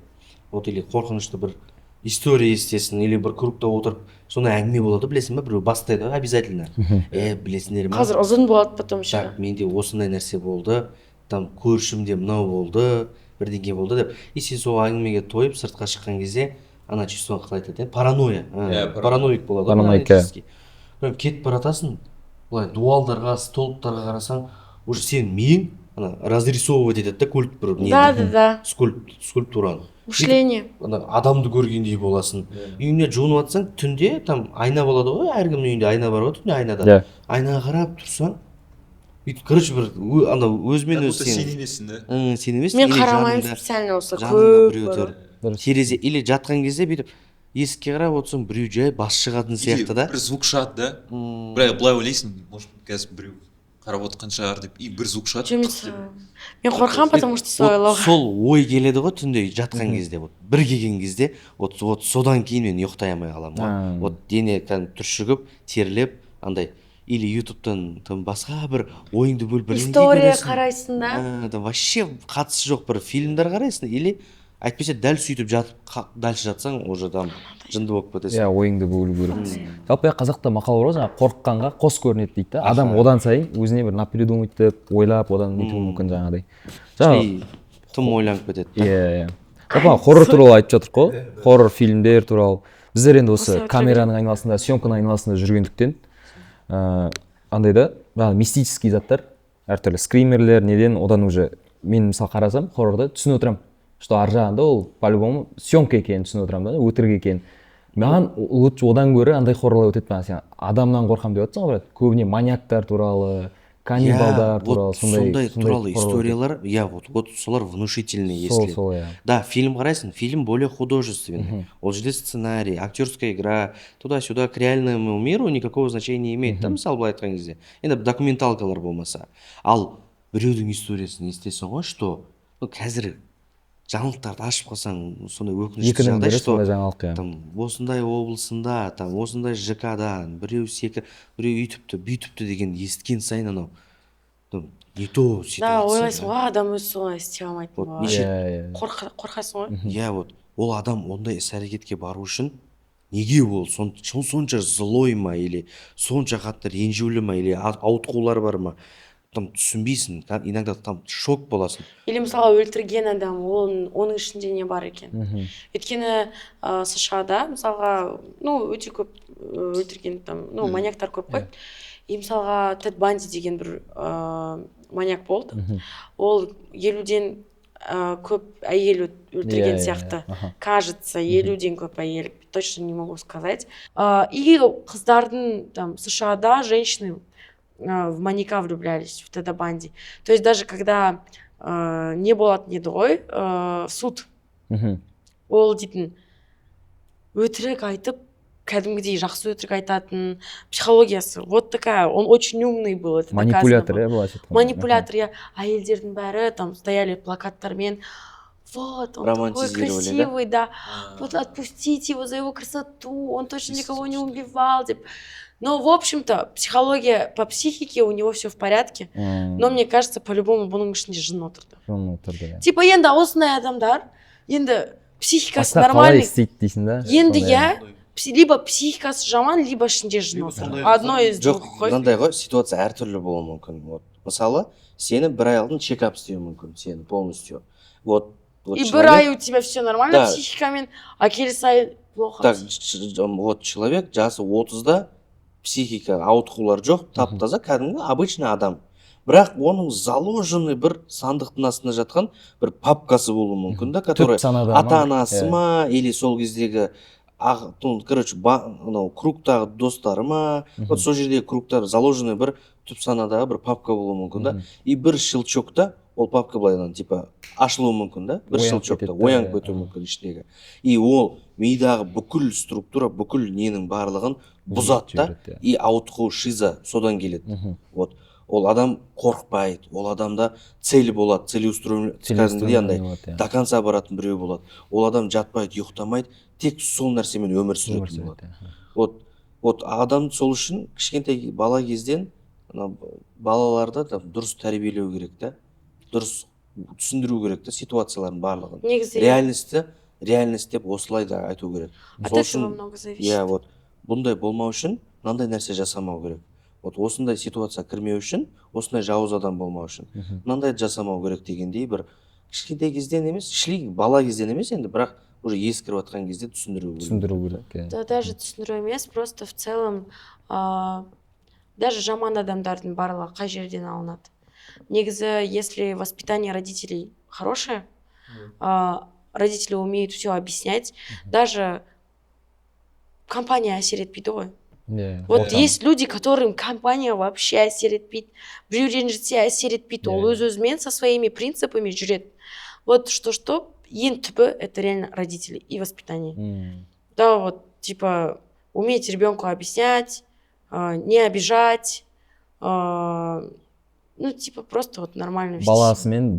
Вот или қорқынышты бір история естесің, или бір клубта отырып, сондай әңгіме болады, білесің ба? Біреу бастайды обязательно. Білесіңдер ма? Қазір ұзын болады потом еще. Так, менде осындай нәрсе болды, там көршімде мынау болды, бірдеңе болды деп. И сен сол әңгімеге тойып сыртқа шыққан кезде ана чувствоны қалай айтады, паранойя. Иә, Параноик болады. Параноик, аналитический. Прям кетіп баратасың, былай дуалдарға, столбтарға қарасаң, уже сен миың ана разрисовывать етеді да культ бір нені. Да. Скульптураны. Мышление. Ана адамды көргендей боласың. Үйіңе жуынып жатсаң, түнде там айна болады ғой, әркімнің үйінде айна бар ғой, түнде айнада. Иә. Айнаға қарап тұрсаң, бүйтіп короче бір ана өзімен өзі сен емессің да. сен емессің. Мен или қарамаймын жаныңда- специально осы жаныңда көп біреу бар. тұр. Терезе или жатқан кезде бүйтіп есікке қарап отырсың, біреу жай бас шығатын сияқты да. Бір звук шығады да. Былай ойлайсың, может қазір біреу қарап отқан шығар деп, и бір звук шығады. Мен қорқамын, потому что солай Вот ойлауға. сол ой келеді ғой түнде жатқан кезде, вот бір келген кезде, вот содан кейін мен ұйықтай алмай қаламын ғой. Вот дене кәдімгі түршігіп, терлеп, андай или ютубтан там басқа бір ойыңды бөліп бірдеңе История көресің. қарайсың да. Там вообще қатысы жоқ бір фильмдер қарайсың, или әйтпесе дәл сөйтіп жатып дальше жатсаң уже там жынды болып кетесің. Иә, ойыңды бөлу керек. Жалпы қазақта мақал бар ғой, жаңағы қорыққанға қос көрінеді дейді да. Адам одан сайын өзіне бір напридумать етіп, ойлап, одан нетуі мүмкін жаңағыдай. Жаңағы тым ойланып кетеді. Иә. Жалпы хоррор туралы айтып жатырмық қой. Хоррор фильмдер туралы. Біздер енді осы камераның айналасында, съемканың айналасында жүргендіктен андай да, жаңағы мистический заттар, әртүрлі скримерлер, неден одан уже мен мысалы қарасам хоррорда түсініп отырамын, что ар жағында ол по-любому съемка екенін түсініп отырамын да, өтірік екенін. Маған лучше одан гөрі андай хоррорлар өтеді. Маған сен адамнан қорқамын деп жатсың ғой, брат. Көбіне маньяктар туралы, каннибалдар туралы, сондай туралы историялар, вот солар внушительные, если. Да, фильм қарайсың, фильм более художественный. Ол жерде сценарий, актерская игра, туда-сюда к реальному миру никакого значения не имеет. Там мысалы былай айтқан кезде, енді документалкалар болмаса. Ал біреудің историясын естесің ғой, что қазір жаңалықтарды ашып қалсаң, сондай өкінішті жағдай, что там осындай облысында, там осындай ЖК-дан біреу үйтіпті, бүйтіпті деген естіген сайын анау не то ситуация. Да, ойлайсың ғой, адам өзі солай істей алмайтын болады. Қорқасың ғой. Иә, вот ол адам ондай іс-әрекетке бару үшін неге ол сонша злой ма, или сонша қатты ренжулі ма, или ауытқулар бар ма, там түсінбейсің, иногда там шок боласың. Или мысалы өлтірген адам, оның ішінде не бар екен. Өйткені США-да мысалға, өте көп өлтірген там, маньяктар көп қой. И мысалға Тед Банди деген бір маньяк болды. Ол 50-ден көп әйел өлтірген сияқты. Кажется, 50-ден көп әйел. Точно не могу сказать. И қыздардың там США-да женщины в маньяка влюблялись, в Теда Банди. То есть даже когда не болатын еді ғой, суд ол дейтін өтірік айтып, кәдімгідей жақсы өтірік айтатын психологиясы. Вот такая, он очень умный был. Манипулятор, я была. Манипулятор, я әйелдердің бәрі там стояли плакаттармен. Вот, он такой красивый, да. Вот отпустите его за его красоту, он точно никого не убивал. Но, в общем-то, психология по психике у него все в порядке. Но мне кажется, по-любому бұның ішінде жын отырды. Типа, енді осындай адамдар, енді психикасы нормальный. Енді я, либо психикасы жаман, либо ішінде жын отыр. Одно из двух. Мынандай ғой, ситуация әртүрлі болуы мүмкін. Мысалы, сені бір ай алдын чекап істеуі мүмкін, сені полностью. И бір ай у тебя все нормально психикамен, а келесі ай плохо. Так, вот человек жасы 30-да, психика ауытқулар жоқ, тап-таза кәдімгі обычный адам. Бірақ оның заложенный бір сандықтың астында жатқан бір папкасы болуы мүмкін да, который ата-анасы ма, или сол кездегі короче, кругтағы достары ма, вот сол жердегі кругтар заложенный бір түп санадағы бір папка болуы мүмкін да, и бір щелчокта ол папка былайдан типа ашылуы мүмкін да, бір щелчокта оянып кетуі мүмкін іштегі. И ол мидағы бүкіл структура, бүкіл ненің барлығын бұзады да, и ауытқу, шиза содан келеді. Вот. Ол адам қорқпайды, ол адамда цель болады, целеустроение андай до конца баратын біреу болады. Ол адам жатпайды, ұйықтамайды, тек сол нәрсемен өмір сүретін болады. Вот адам сол үшін кішкентай бала кезден балаларды дұрыс тәрбиелеу керек та, дұрыс түсіндіру керек та ситуациялардың барлығын. Реальность деп осылай да айту керек. От этого много зависит. Иә, вот бұндай болмау үшін мынандай нәрсе жасамау керек. Вот осындай ситуация кірмеу үшін, осындай жауыз адам болмау үшін мынандай жасамау керек дегендей бір кішкентай кезден емес, бала кезден емес енді, бірақ уже ескіріп жатқан кезде түсіндіру керек, иә. Да, даже түсіндіру емес, просто в целом даже жаман адамдардың барлығы қай жерден алынады. Негізі, если воспитание родителей хорошее, родители умеют все объяснять, даже компания әсер етпейді ғой. Вот есть люди, которым компания вообще әсер етпейді. Біреу ренжітсе әсер етпейді. Ол өз-өзімен со своими принципами жүреді. Вот что ең түбі это реально родители и воспитание. Да, вот типа уметь ребенку объяснять, не обижать, ну типа просто вот нормально вести. Баласымен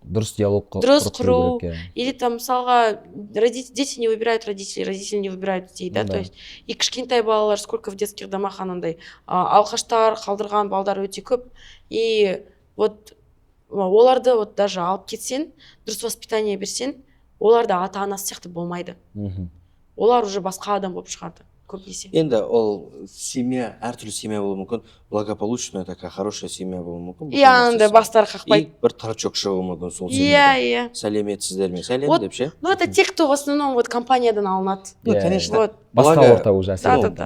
дұрыс диалог құру. Или там мысалға дети не выбирают родителей, родители не выбирают детей, да, то есть и кішкентай балалар сколько в детских домах анандай алқаштар қалдырған балдар өте көп, и вот оларды вот даже алып кетсең, дұрыс воспитание берсең, оларда ата-анасы сияқты болмайды. Олар уже басқа адам болып шығады көбінесе. Енді ол семья, әртүрлі семья болуы мүмкін, благополучная такая хорошая семья болуы мүмкін. И андай бастары қақпайды. И бір торчок шығуы мүмкін сол семьяда. Иә. Сәлеметсіздер ме? Сәлем деп ше. Ну это те, кто в основном вот компаниядан алынады. Ну, конечно. Басқа орта уже.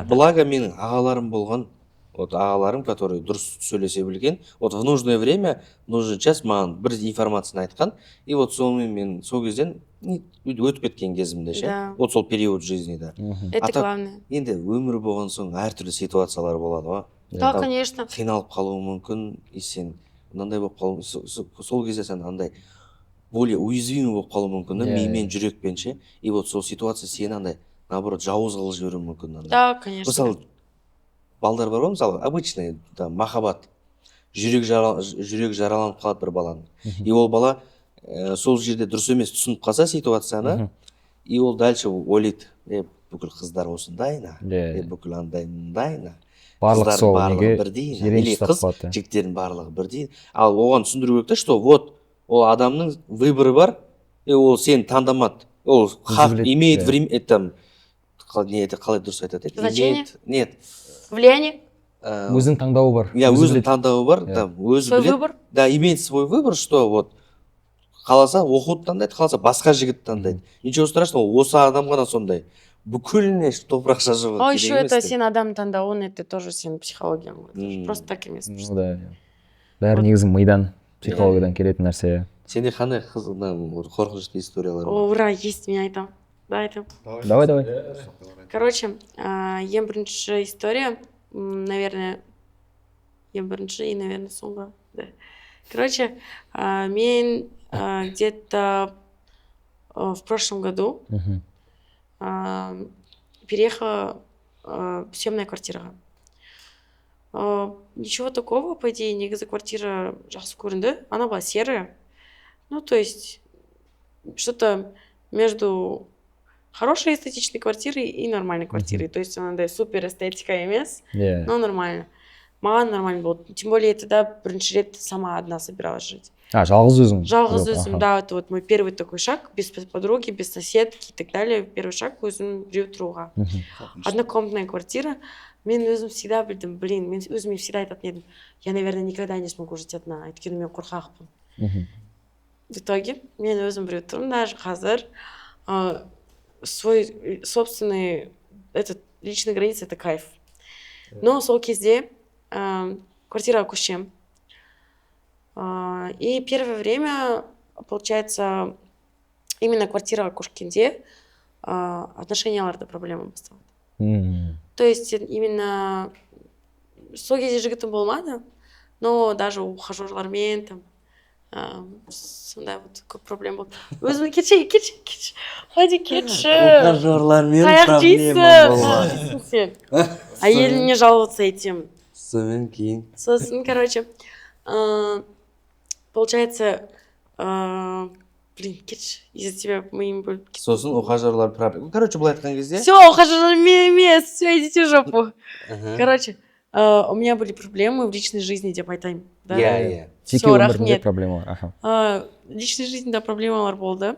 Благо менің ағаларым болған, вот ағаларым, которые дұрыс сөйлесе білген, вот в нужное время, в нужный час маған бір информацияны айтқан, и вот сонымен мен сол кезден өтіп кеткен кезімде ше. Вот сол период жизни да. Это главное. Енді өмір болған соң әртүрлі ситуациялар болады ғой. Да, конечно. Қиналып қалуы мүмкін, и сен мынандай болып қалуы, сол кезде сен андай более уязвимый болып қалуы мүмкін, мимен жүрекпен ше. И вот сол ситуация сені андай наоборот жауыз қылып жіберуі мүмкін. Да, конечно. Мысалы балдар бар ғой, мысалы обычный махаббат, жүрек жараланып қалады бір баланың, и ол бала сол жерде дұрыс емес түсініп қалса ситуацияны, и ол дальше ойлайды, бүкіл қыздар осындайна, бүкіл андайна, барлық сол неге или қыз жігіттердің барлығы бірдей. Ал оған түсіндіру керек та, что вот ол адамның выборы бар, и ол сені таңдамады, ол хақ имеет время, там қалай дұрыс айтады, имеет, нет, влияние. Өзінің таңдауы бар. Я өзінің таңдауы бар, өзі свой білет. выбор. Да, имеет свой выбор, что вот қаласа оқуды таңдайды, қаласа басқа жігіт таңдайды. Ничего страшного, осы адам ғана сондай. Бүкіліне топырақ шашып. А еще это сен адам таңдауын, это тоже сен психологияң. Просто так емес. Бәрі негізі мидан, психологиядан келетін нәрсе. Сенде қандай қорқынышты историялар бар? Ура, есть, мен айтам. Да, айтам. Давай. Короче, ең бірінші история, наверное, ең бірінші и, наверное, соңғы. Короче, мен где-то в прошлом году переехала в съемная квартираға. Ничего такого, по идее, негізі квартира жақсы көрінді. Она была серая. Ну, то есть, что-то между хорошей эстетичной квартирой и нормальной квартирой. То есть, она супер эстетика емес, но нормально. Маған нормально болды. Тем более, я тогда бірінші рет сама одна собиралась жить. Жалғыз өзің? Жалғыз өзім, да. Это вот мой первый такой шаг, без подруги, без соседки и так далее. Первый шаг өзім біреу тұруға. Однокомнатная квартира. Мен өзім всегда білдім, мен өзіме всегда айтатын едім, я, наверное, никогда не смогу жить одна. Өйткені мен қорқақпын. В итоге, мен өзім біреу тұрмын, даже қазір свой собственный, этот личный граница, это кайф. Но сол кезде квартираға көшем. И первое время, получается, именно квартираға көшкенде отношенияларда проблема басталады. То есть именно сол кезде жігітім болмады, но даже ухажерлармен там сондай вот көп проблема болды. Өзің кетші. Ходи, кетші. Ухажерлармен проблема болады. Сен. Әйеліне жаловаться етемін. Сосын кейін. Сосын, короче, получается, кетші, из-за тебя моим бөліп кетті. Сосын ухажерлар проблема. Короче, былай айтқан кезде. Все, ухажерлармен емес, все, идите в жопу. Короче, у меня были проблемы в личной жизни деп айтайын. Иә. Жеке өмірінде проблемалар. Личной жизньде проблемалар болды.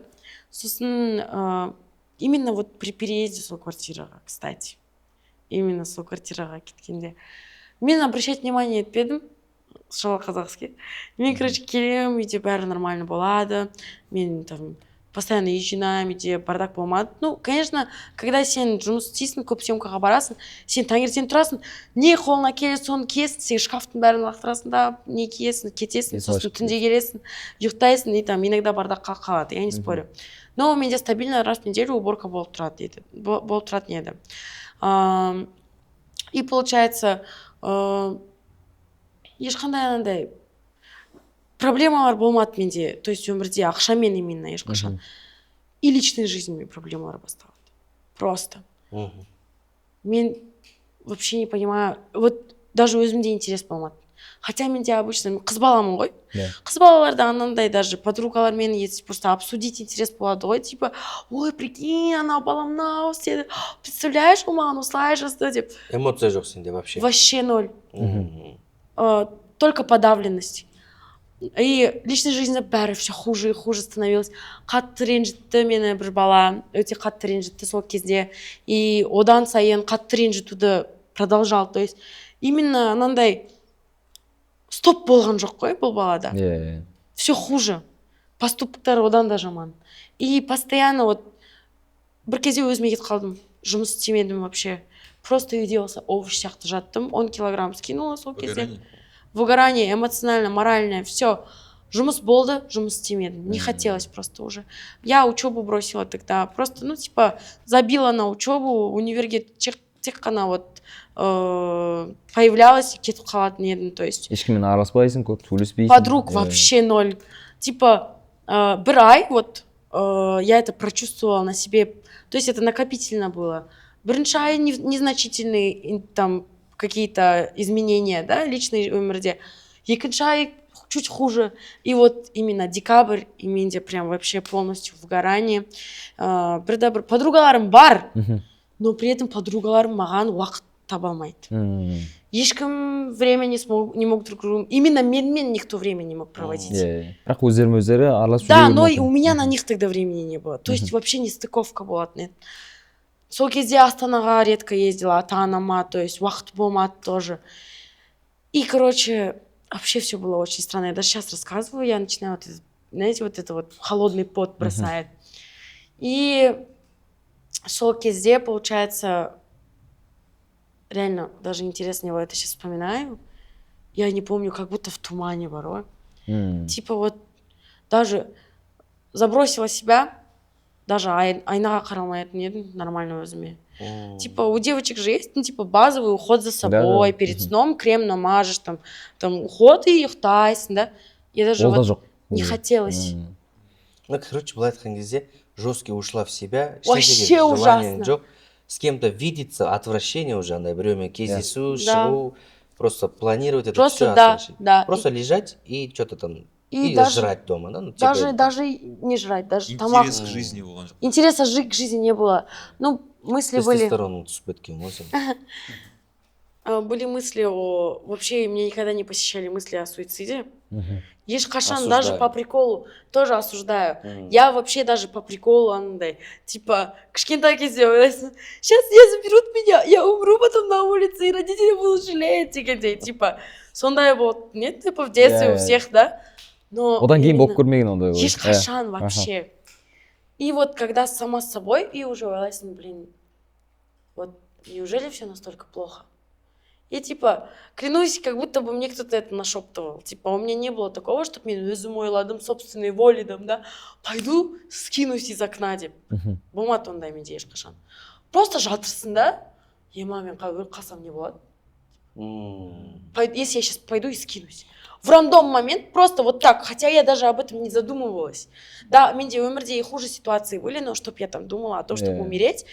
Сосын именно вот при переезде сол квартираға, кстати. Именно сол квартираға кеткенде. Мен обращать внимание етпедім, шала қазақский. Мен, короче, келем, үйде бәрі нормально болады. Мен там постоянно үй жинаймын, үйде бардак болмады. Ну, конечно, когда сен жұмыс істейсің, көп съемкаға барасың, сен таңертең тұрасың, не қолыңа келеді, соны киесің, сен шкафтың бәрін лақтырасың да, не киесің, кетесің, сосын түнде келесің, ұйықтайсың, и там иногда бардаққа қалады, я не спорю. Но менде стабильно раз в неделю уборка болып тұратын еді. И получается, ешқандай анандай проблемалар болмады менде, то есть өмірде ақшамен именно ешқашан. И личной жизнью проблемалар басталды. Просто. Мен вообще не понимаю, вот даже өзімде интерес болмады. Хотя менде обычно қыз баламын ғой. Қыз балаларда анандай даже подругалармен просто обсудить интерес болады ғой, типа, ой, прикинь, анау балам мынау істеді, представляешь, ол маған осылай жазды деп. Эмоция жоқ сенде вообще? Вообще ноль. Только подавленность. И личной жизни бәрі все хуже и хуже становилось. Қатты ренжітті мені бір бала, өте қатты ренжітті сол кезде. И одан сайын қатты ренжітуді продолжал. То есть именно анандай стоп болған жоқ қой бұл балада. Все хуже. Поступктары одан да жаман. И постоянно вот бір кезде өзіме кетіп қалдым. Жұмыс істемедім вообще. Просто үйде осы овощ сияқты жаттым. 10 килограмм скинула сол кезде. Выгорание эмоционально, моральное, все. Жұмыс болды, жұмыс істемедім. Не хотелось просто уже. Я учебу бросила тогда. Просто, ну, типа, забила на учебу. Универге тек қана вот появлялась и кетіп қалатын едім. То есть ешкіммен араласпайсың, көп сөйлеспейсің. Подруг вообще ноль. Типа, бір ай, вот, я это прочувствовала на себе. То есть это накопительно было. Бірінші ай незначительные там какие-то изменения, да, личной өмірде. Екінші ай чуть хуже. И вот именно декабрь, и менде прям вообще полностью выгорание. Бір подругаларым бар, но при этом подругаларым маған уақыт таба алмайды. Ешкім время не мог друг другу. Именно менімен никто время не мог проводить. Бірақ өздері араласып да, но и у меня на них тогда времени не было. То есть вообще нестыковка болатын еді. Сол кезде Астанаға редко ездила, ата-анама, то есть уақыт болмады тоже. И, короче, вообще все было очень странно. Я даже сейчас рассказываю, я начинаю, вот, знаете, вот это вот холодный пот бросает. И сол кезде, получается, реально, даже интересно, я это сейчас вспоминаю, я не помню, как будто в тумане порой. Типа вот даже забросила себя, даже айнаға қаралмайтын едім нормально өзіме. Типа у девочек же есть, ну, типа базовый уход за собой, перед сном крем намажешь, там уход и ұйықтайсың, да. Я даже вот не хотелось. Ну, короче, былай айтқан кезде жестко ушла в себя. Вообще ужасно. Жоқ. С кем-то видеться, отвращение уже, андай біреумен кездесу, шығу, просто планировать это все. Да. Просто лежать и что-то там, и даже жрать дома, да? Ну, даже не жрать, даже тамақ. Интерес к жизни болған жоқ. Интереса к жизни не было. Ну, мысли были... Тестостерон түсіп кеткен ғой. Были мысли о... Вообще, меня никогда не посещали мысли о суициде. Ешқашан, даже по приколу, тоже осуждаю. Я вообще даже по приколу, андай, типа, кішкентай кезде ойлайсың, сейчас не заберут меня, я умру потом на улице, и родители будут жалеть, дегендей, типа, сондай вот, нет, типа, в детстве у всех, да? Но одан кейін болып көрмеген ондай ғой. Ешқашан вообще. И вот когда сама с собой, и уже ойлайсың, блин, вот неужели все настолько плохо? И типа, клянусь, как будто бы мне кто-то это нашептывал. Типа, у меня не было такого, чтобы мен өзім ойладым, собственной волейдым, да, пойду скинусь из окна деп. Болмады ондай менде ешқашан. Просто жатырсың, да, ема мен қалсам не болады? Если я сейчас пойду и скинусь. В рандом момент, просто вот так, хотя я даже об этом не задумывалась. Да, менде өмірде и хуже ситуации были, но чтоб я там думала о том, чтобы умереть,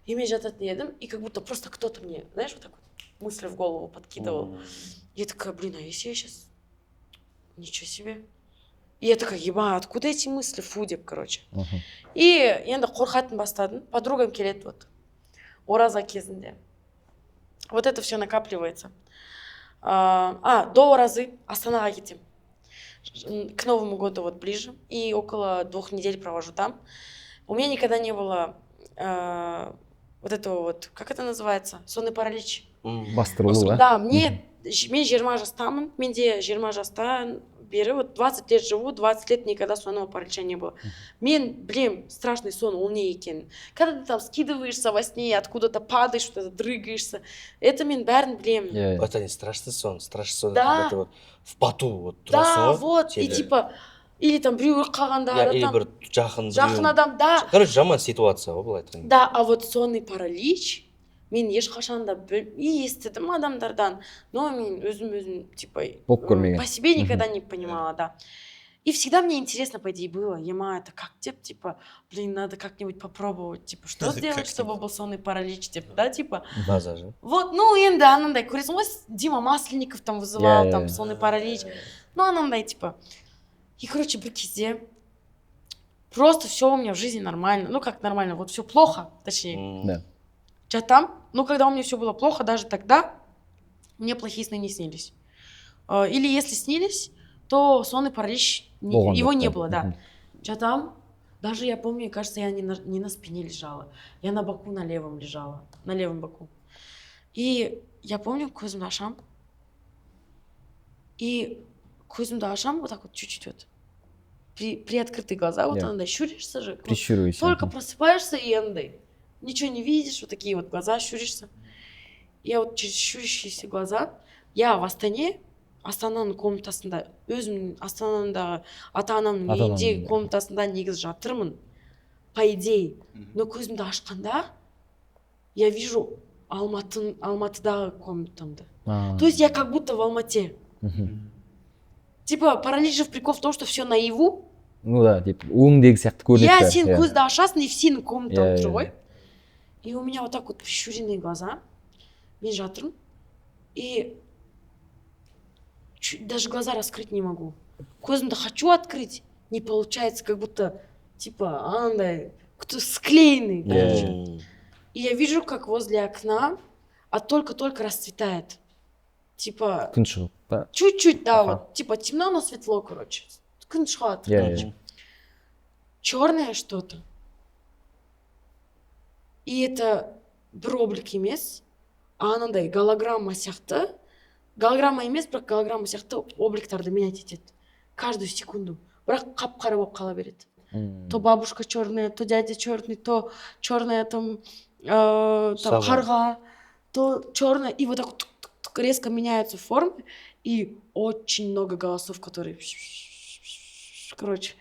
и мен жататын едім, и как будто просто кто-то мне, знаешь, вот так вот мысли в голову подкидывал. Я такая, блин, а если я сейчас... Ничего себе. И я такая, еба, откуда эти мысли? Фу деп, короче. И енді қорқатын бастадым. Подругам келеді вот. Ораза кезінде. Вот это все накапливается. До оразы Астанаға кетем. К Новому году вот ближе. И около 2 недель провожу там. У меня никогда не было вот этого вот, как это называется? Сонный паралич. Бастырылу, да? Да, мен 20 жастамын. Менде 20 жаста бері, вот 20 лет живу, 20 лет никогда сонного паралича не было. Мен білем страшный сон, ол не екенін. Когда ты там скидываешься во сне, откуда-то падаешь, что-то дрыгаешься, это мен бәрін білем. Это не страшный сон. Страшный сон, Да. когда ты вот в поту вот Да, тұрасың ғой, вот, и сенде. типа, или там біреу қалғанда, Я, или там, бір жақын жақын біреуің- адам, да. Короче, жаман ситуация ғой былай айтқанда. Да, а вот сонный паралич, мен ешқашан да естідім адамдардан, но мен өзім типа Болып көрмеген. по себе никогда не понимала, да. И всегда мне интересно, по идее, было, ема, это как, типа, блин, надо как-нибудь попробовать, типа, что сделать, чтобы был сонный паралич, типа, да, типа. База же. Вот, ну, енді анандай, көресің ғой, Дима Масленников там вызывал, там, сонный паралич. Ну, анандай, типа. И, короче, бір кезде просто все у меня в жизни нормально. Ну, как нормально, вот все плохо, точнее. Да. Там, ну, когда у меня все было плохо, даже тогда мне плохие сны не снились. Или если снились, то сонный паралич, его не было, да. Там, даже я помню, кажется, я не на спине лежала, я на боку на левом лежала, на левом боку. И я помню, көзімді ашам, и көзімді ашам, вот так вот чуть-чуть вот, приоткрытые глаза, вот андай, щуришься же. Прищуривайся. Только просыпаешься и андай. Ничего не видишь, вот такие вот глаза, щуришься. Я вот через щурящиеся глаза, я в Астане, Астананың комнатасында, өзімнің Астанадағы ата-анамның үйіндегі комнатасында негізі жатырмын, по идее. Но көзімді ашқанда, я вижу Алматыдағы комнатамды. То есть я как будто в Алмате. Типа паралич прикол в том, что все наяву. Ну да, типа өңдегі сияқты көрінеді. Я сен көзді ашасың, и в сенің комнатаң тұр ғой. И у меня вот так вот прищуренные глаза. Мен жатырмын. И даже глаза раскрыть не могу. Көзімді хочу открыть, не получается, как будто, типа, андай, кто склеенный, короче. И я вижу, как возле окна, а только-только расцветает. Типа... Күн шығып, да? Чуть-чуть, да, вот. Типа темно, но светло, короче. Күн шығады, короче. Черное что-то. И это бір облик емес, а анандай голограмма сияқты. Голограмма емес, бірақ голограмма сияқты обликтарды менять етеді. Каждую секунду. Бірақ қап-қара болып қала береді. То бабушка черная, то дядя черный, то черная там қарға, то черная. И вот так вот резко меняются формы. И очень много голосов, которые... Короче,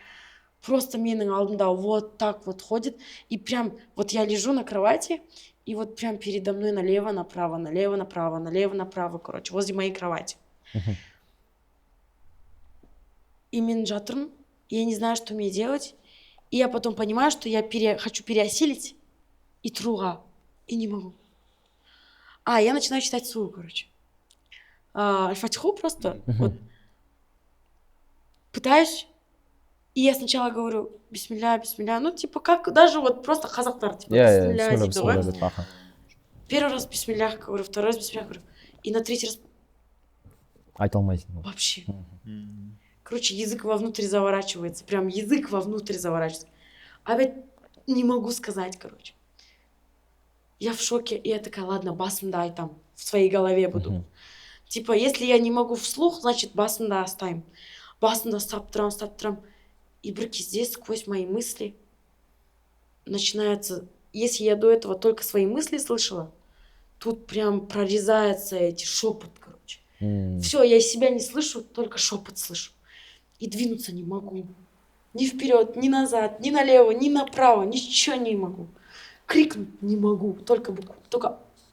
просто менің алдымда вот так вот ходит. И прям вот я лежу на кровати, и вот прям передо мной налево-направо, налево-направо, налево-направо, короче, возле моей кровати. И мен жатырмын, я не знаю, что мне делать. И я потом понимаю, что я хочу переосилить и тұруға, и не могу. Я начинаю читать суру, короче. Аль-Фатиху просто. Вот. Пытаюсь. И я сначала говорю бисмилля, бисмилля. Ну, типа, как даже вот просто казахтар, типа, бисмилля, типа, первый раз бисмилля говорю, второй раз бисмилля говорю. И на третий раз... Айта алмайсың. Вообще. Короче, язык вовнутрь заворачивается. Прям язык вовнутрь заворачивается. Опять не могу сказать, короче. Я в шоке. И я такая, ладно, басымды айтам. В своей голове буду. Типа, если я не могу вслух, значит, басымды оставим. Басымды ұстап тұрам. И бір кезде сквозь мои мысли начинается... Если я до этого только свои мысли слышала, тут прям прорезается эти шепот, короче. Все, я себя не слышу, только шепот слышу. И двинуться не могу. Ни вперед, ни назад, ни налево, ни направо, ничего не могу. Крикнуть не могу, только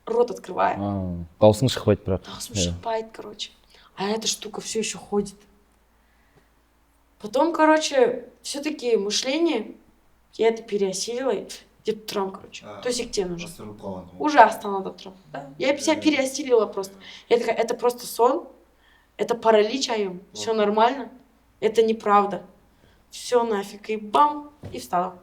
рот открываю. Дауысың шықпайды бірақ. Дауысым шықпайды, короче. А эта штука все еще ходит. Потом, короче, все-таки мышление, я это переосилила, где-то тұрам, короче. Төсектен уже. Уже Астанада тұрам. Да? Я себя переосилила просто. Я такая, это просто сон, это паралич, все нормально, это неправда. Все нафиг, и бам, и встала.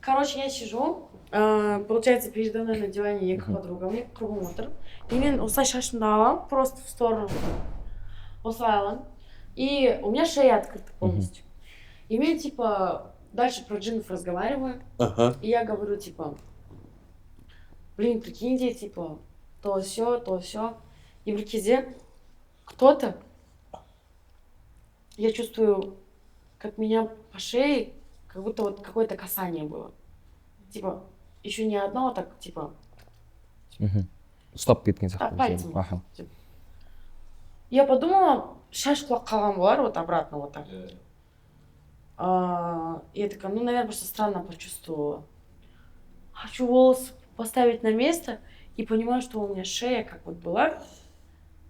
Короче, я сижу, получается, передо мной на диване екі подруга, мне кругом отыр. И мен осылай шашымды алам, просто в сторону. Осылай алам. И у меня шея открыта полностью. И мен, типа, дальше про джиннов разговариваю. И я говорю, типа, блин, прикиньте, типа, то все. И в кезде кто-то я чувствую, как меня по шее, как будто вот какое-то касание было. Типа, еще не одно, а так, типа, ұстап кеткен сияқты. пальцем. Аха. Типа. Я подумала, шаш құлап қалған болар, вот обратно вот так. И я такая, ну, наверное, просто странно почувствовала. Хочу волосы поставить на место и понимаю, что у меня шея как вот была,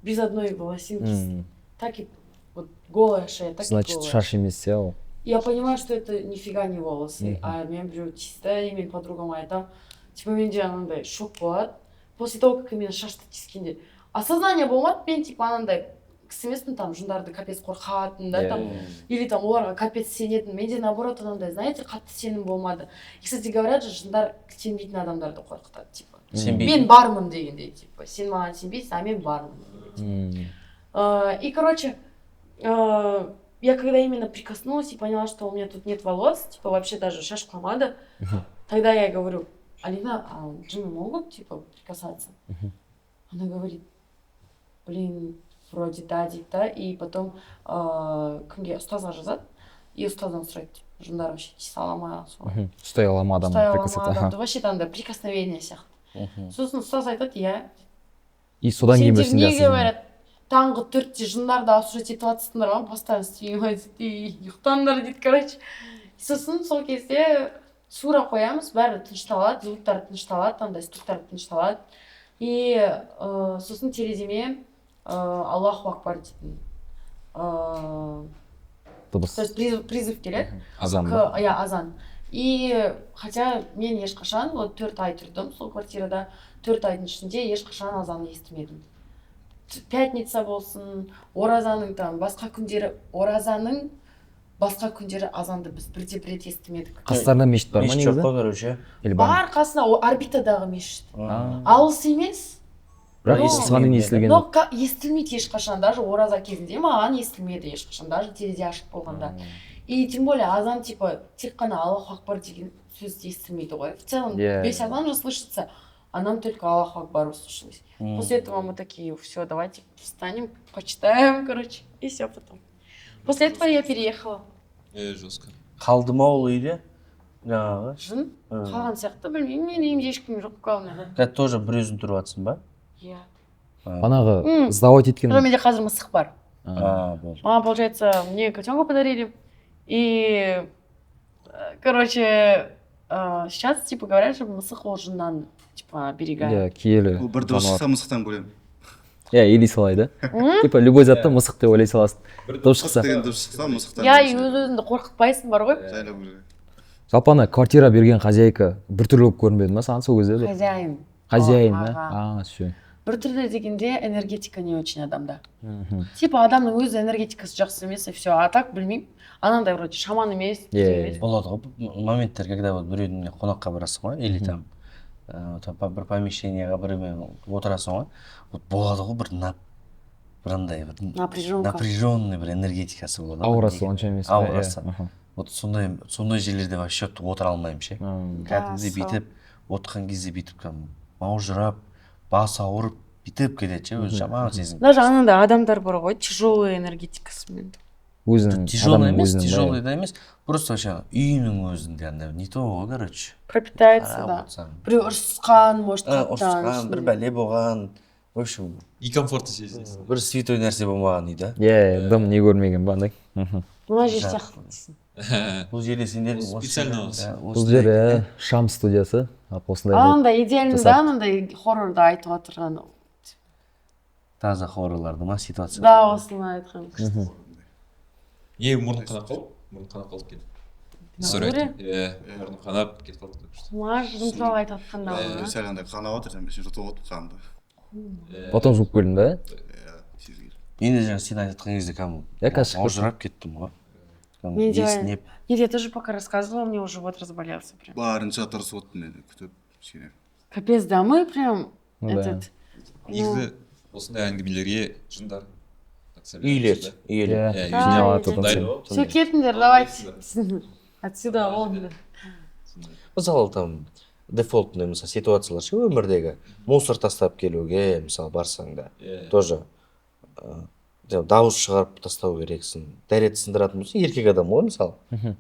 без одной волосинки. Так и вот голая шея, так Значит, и голая. шаш емес иә ол. Я понимаю, что это нифига не волосы, а мен біреу тиісті, и мен подругама айтамын. Типа менде анандай шок болады. После того, как именно шашты тискенде. Осознание болмады, мен типа анандай кісі емеспін, там жындарды капец қорқатын, да, там, или там оларға капец сенетін. Менде наоборот анандай, знаете, қатты сенім болмады. И, кстати, говорят же, жындар сенбейтін адамдарды қорқытады, типа. Мен бармын дегендей, типа, сен маған сенбейсің, а мен бармын. И, короче, я когда именно прикоснулась и поняла, что у меня тут нет волос, типа вообще даже шаш помада, тогда я говорю, Алина, а джины могут, типа, прикасаться? Она говорит, блин, вроде да, дейді да, и потом кімге ұстазға жазады, и ұстаздан сұрайды, жындар вообще тиісе ала ма? Ұстай ала ма адам прикасаться? Вообще андай прикосновение сияқты. Сосын ұстаз айтады, иә. И содан кейін сендер не говорят, таңғы 4-те жындарды осуждать етіп жатсыңдар ма, постоянно істемей дейді, ұйықтаңдар дейді, короче. Сосын сол кезде сура қоямыз, бәрі тынышталады, звуктар тынышталады, андай стуктар тынышталады. И сосын тереземе Аллаху акбар дейтін дыбыс. То есть призыв келеді. Азан ба? Иә, азан. И хотя мен ешқашан, вот 4 ай тұрдым сол квартирада, 4 айдың ішінде ешқашан азан естімедім. Пятница болсын, оразаның там басқа күндері, оразаның басқа күндері азанды біз бірде бір рет естімедік. Қастарында мешіт бар ма негізі? Мешіт жоқ қой, короче. Бар қасына, орбитадағы мешіт. Алыс емес. Бірақ естіған естілген. Но естілмейді ешқашан, даже ораза кезінде маған естілмеді ешқашан, даже терезе ашық болғанда. И тем более азан типа тек қана Аллаху акбар деген сөз естілмейді ғой. В целом весь азан же слышится, а нам только Аллаху акбар услышалось. После этого мы такие, все, давайте встанем, почитаем, короче, и все потом. После этого я переехала. Жестко. Қалды ма ол үйде? Жаңағы. Жын? Қалған сияқты, білмеймін, мен үйімде ешкім жоқ, главное. Қазір тоже бір өзің тұрып жатсың ба? Иә. Банағы сдавать еткен. Менде қазір мысық бар. Болды. Мама, получается, мне котенка подарили. И, короче, сейчас, типа, говорят, что мысық ол жыннан, типа, оберегает. Иә, киелі. Ол бір дыбыс шықса мысықтан көрем. Иә, елей салайды. Типа, любой затты мысық деп ойлай саласың. Дыбыс шықса. Деген дыбыс шықса мысықтан. Иә, и өз-өзіңді қорқытпайсың бар ғой. Жайлап көрем. Жалпы ана квартира берген хозяйка біртүрлі болып көрінбеді ма саған сол кезде? Хозяин. Хозяин, да? Все. Біртүрлі дегенде энергетика не очень адамда. Типа, адамның өз энергетикасы жақсы емес, и все. А так, білмеймін. Анандай вроде шаман емес. Болады ғой моменттер, когда вот біреудің қонаққа барасың ғой, или там бір помещениеға біреумен отырасың ғой, вот болады ғой бір андай напряженный бір энергетикасы болады. Аурасы онша емес. Аурасы. Вот сондай жерлерде вообще отыра алмаймын ше. Кәдімгідей бүйтіп отырған кезде бүйтіп маужырап, бас ауырып бүйтіп кетеді ше, өзі жаман сезім. Даже анандай адамдар бар ғой, тяжелый энергетикасымен. Өзінің тяжелый да емес, просто вообще үйінің өзінде андай не то ғой, короче. Пропитается, да. Біреу ұрысқан, может, ұрысқан, бір бәле болған. В общем, И комфортты сезінесің. бір святой нәрсе болмаған дейді. Иә, дым не көрмеген ба андай. Мына жер сияқты дейсің. Бұл жерде сендер Специально Бұл жер шам студиясы. Осындай Андай идеально, да, андай хоррорды айтып отырған. таза хоррорларды ма ситуация? Да, осыны айтқан. Мұрның қанап қалып? Мұрның қанап қалып кетті. Мұрның қанап кетіп қалды. Мажын туралы айтып жатқанда ғой. Сәл андай қанап отыр, мен жұтып отып қанды. Потом жуып келдің да? Енді жаңа сен айтқан кезде маужырап кеттім ғой. Нет, я тоже пока рассказывала, мне уже живот разболелся прям. Барынша тырысып оттым мен күтіп кішкене. Капец, да, мы прям этот. Негізі осындай әңгімелерге жындар Үйлер. Все, кетіңдер, давайте. Отсюда вон. Мысалы там дефолтный мысалы ситуациялар ше өмірдегі мусор тастап келуге мысалы барсаң да тоже дауыс шығарып тастау керексің. Дәрет сындыратын болса, еркек адам ғой мысалы,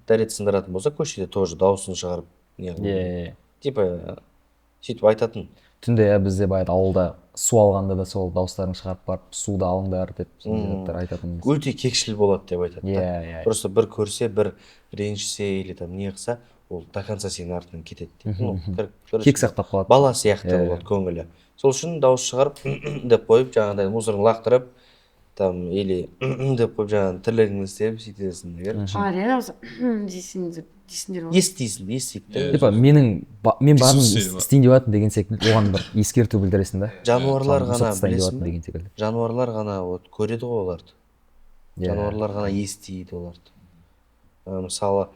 дәрет сындыратын болса көшеде тоже дауысын шығарып типа сөйтіп айтатын. Түнде бізде баяғыда ауылда су алғанда да сол дауыстарын шығарып барып суды алыңдар деп заттар айтатын. Өте кекшіл болады деп айтады да. Просто бір көрсе, бір ренжісе или там не қылса, ол до конца сенің артынан кетеді дейді. Кек сақтап қалады. Бала сияқты болады көңілі. Сол үшін дауыс шығарып деп қойып, жаңағыдай мусорын лақтырып, там или деп қойып жаңағы тірлігіңді істеп сөйтесің егер. Реально дейсіңдер ма? Естиді. Типа мен барын істейін деп жатырмын деген секілді, оған бір ескерту білдіресің да. Жануарлар ғана білесің деген бе? секілді. Жануарлар ғана вот көреді ғой оларды. Жануарлар ғана естиді оларды. Мысалы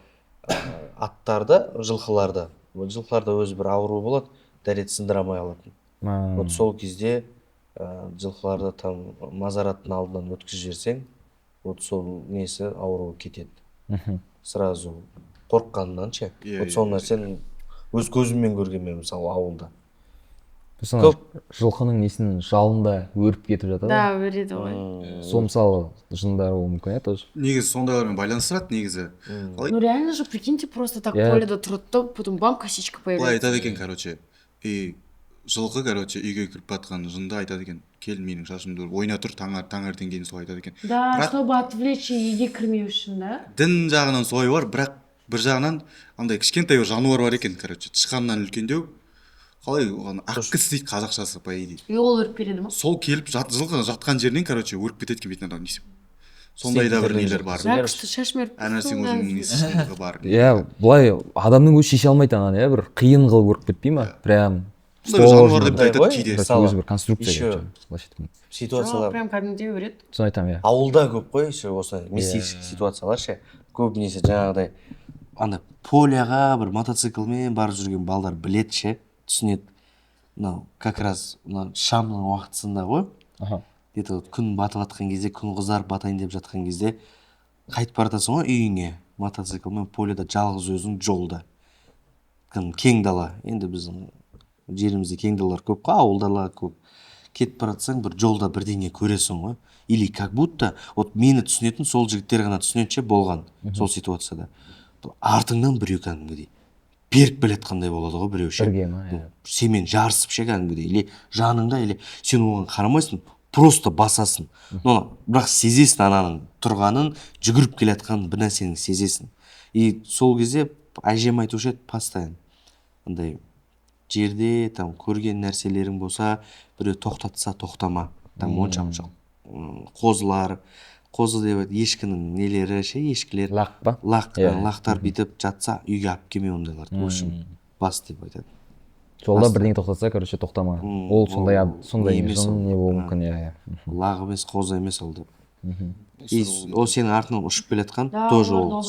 аттарды, жылқыларда өзі бір ауру болады, дәрет сындыра алмай қалатын. Вот сол кезде жылқыларды там мазараттың алдынан өткізіп жіберсең, вот сол несі ауруы кетеді. Сразу қорыққанынан ше. Вот сол нәрсені өз көзіммен көргенмін мысалы ауылда. Жылқының несінің жалында өріп кетіп жатады. Да, өреді ғой. Сол мысалы жындар болуы мүмкін тоже. Негізі сондайлармен байланыстырады негізі. Ну реально же, прикиньте, просто так поледа тұрды, потом бам, косичка появляется. Былай айтады екен, короче, жылқы, короче, үйге кіріп батқан жынды айтады екен, кел менің шашымды өріп ойна тұр, таңертең кейін солай айтады екен. Да, чтобы отвлечь үйге кірмеу үшін, да? Дін жағынан солай бар, бірақ бір жағынан андай кішкентай бір жануар бар екен, короче, тышқаннан үлкендеу. Қалай оған ақкіс дейді қазақшасы, по идее. И ол өріп береді ма? Сол келіп жылқы жатқан жерінен, короче, өріп кетеді екен бетінен адам несіп. Сондай да бір нелер бар. Шашым өріп Әр нәрсенің өзінің несі бар. Былай адамның өзі шеше алмайтын ана, бір қиын қылып өріп кетпей ма? Прям жануар деп айтады кейде. Өзі бір конструкция. Ситуациялар. Прям кәдімгідей өреді. Соны айтамын, ауылда көп қой, осы мистический ситуациялар ше. Көбінесе жаңағыдай ана поляға бір мотоциклмен барып жүрген балдар білет ше, түсінеді. Мынау как раз шамның уақытысында ғой. Где-то күн батып жатқан кезде, күн қызарып батайын деп жатқан кезде қайтып баратасың ғой үйіңе мотоциклмен, поляда жалғыз өзің жолда. Кең дала. Енді біздің жерімізде кең далалар көп қой, ауылдалар көп. Кетіп баратсаң бір жолда бірдеңе көресің ғой. Или как будто вот мені түсінетін сол жігіттер ғана түсінеді болған сол ситуацияда. Артыңнан біреу кәдімгідей беріп келатқандай болады ғой біреу ше. Сенімен жарысып ше кәдімгідей. Или жаныңда, или сен оған қарамайсың, просто басасың. Бірақ сезесің ананың тұрғанын, жүгіріп келатқанын бір нәрсені сезесің. И сол кезде әжем айтушы еді постоянно. Андай жерде там көрген нәрселерің болса, біреу тоқтатса тоқтама. Там оншамшық қозы деп ешкінің нелері ше, ешкілер. Лақ па? Лақтар бүйтіп жатса, үйге алып келме ондайларды. В общем, бас деп айтады. Жолда бірдеңе тоқтатса, короче, тоқтама. Ол сондай жын не болуы мүмкін, лақ емес, қозы емес ол деп. Ол сенің артынан ұшып келатқан тоже ол.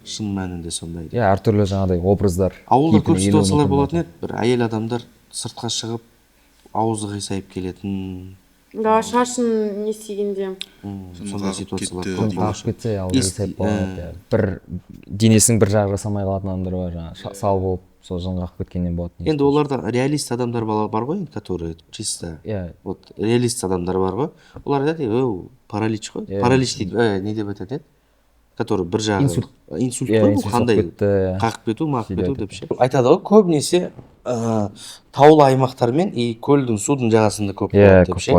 Шын мәнінде сондай. Әртүрлі жаңағыдай образдар. Ауылда көп ситуациялар болатын еді. Бір әйел адамдар сыртқа шығып, аузы қисайып келетін. Да, шашын не істегенде. Сондай ситуациялар көп болған. Кетсе, аузы қисайып қалады. Бір денесінің бір жағы жасамай қалатын адамдар бар, жаңағы сау болып, сол жынға кеткеннен болады. Енді оларда реалист адамдар бар ғой, которые чисто вот реалист адамдар бар ғой. Олар айтады, паралич қой. Паралич дейді, не деп айтады еді? Который бір жағы инсульт қой, қандай қағып кету, мағып кету деп ше. Айтады ғой, көбінесе таулы аймақтармен и көлдің судың жағасында көп болады деп ше.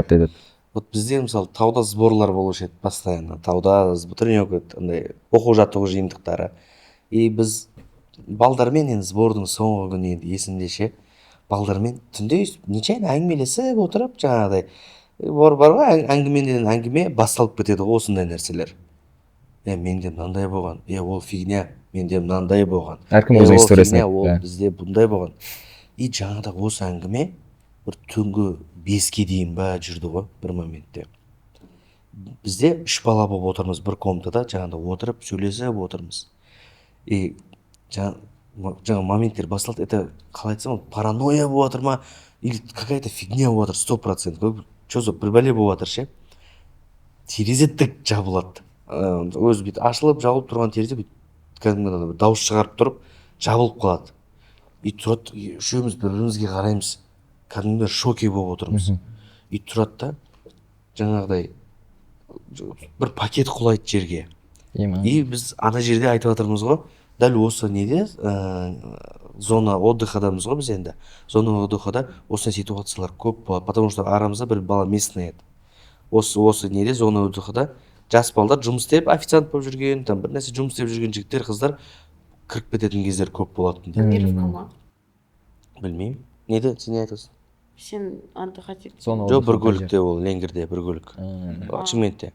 Вот бізде мысалы тауда сборлар болушы еді постоянно. Тауда тренировка, оқу жаттығу жиынтықтары. И біз балдармен енді сбордың соңғы күні енді есімде ше. Балдармен түнде нечайын әңгімелесіп отырып жаңағыдай бар ғой, әңгіменен әңгіме басталып кетеді осындай нәрселер. Менде мынандай болған, ол фигня, менде мынандай болған. Әркім өзінің историясын. Ол бізде бұндай болған. И жаңағыда осы әңгіме бір түнгі 5-ке дейін ба жүрді ғой бір моментте. Бізде 3 бала болып отырмыз бір комнатада, жаңағыда отырып сөйлесіп отырмыз. И жаңа моменттер басталды. Это қалай айтсам, паранойя болып жатыр ма, или какая-то фигня болып жатыр 100%. Что за бір бәле болып жатыр ше. Терезе тік жабылады. Өзі бүйтіп ашылып, жабылып тұрған терезе бүйтіп дауыс шығарып тұрып, жабылып қалады. И тұрады, үшеуміз бір-бірімізге қараймыз, кәдімгі шоке болып отырмыз. И тұрады да, жаңағыдай бір пакет құлайды жерге. И біз ана жерде айтып жатырмыз ғой, дәл осы неде зона отдыхадамыз ғой біз енді. Зона отдыхада осы ситуациялар көп болады, потому что арамызда бір бала местный еді. Осы неде зона отдыхада жас балдар жұмыс істеп, официант болып жүрген, там бір нәрсе жұмыс істеп жүрген жігіттер, қыздар кіріп кететін кездер көп болатын. Гамбировка ма? Білмеймін. Неде, сен не айтасың? Сен отдыхать етіп. Жоқ, бір көлікте ол, Ленгерде бір көлік. Шымкентте.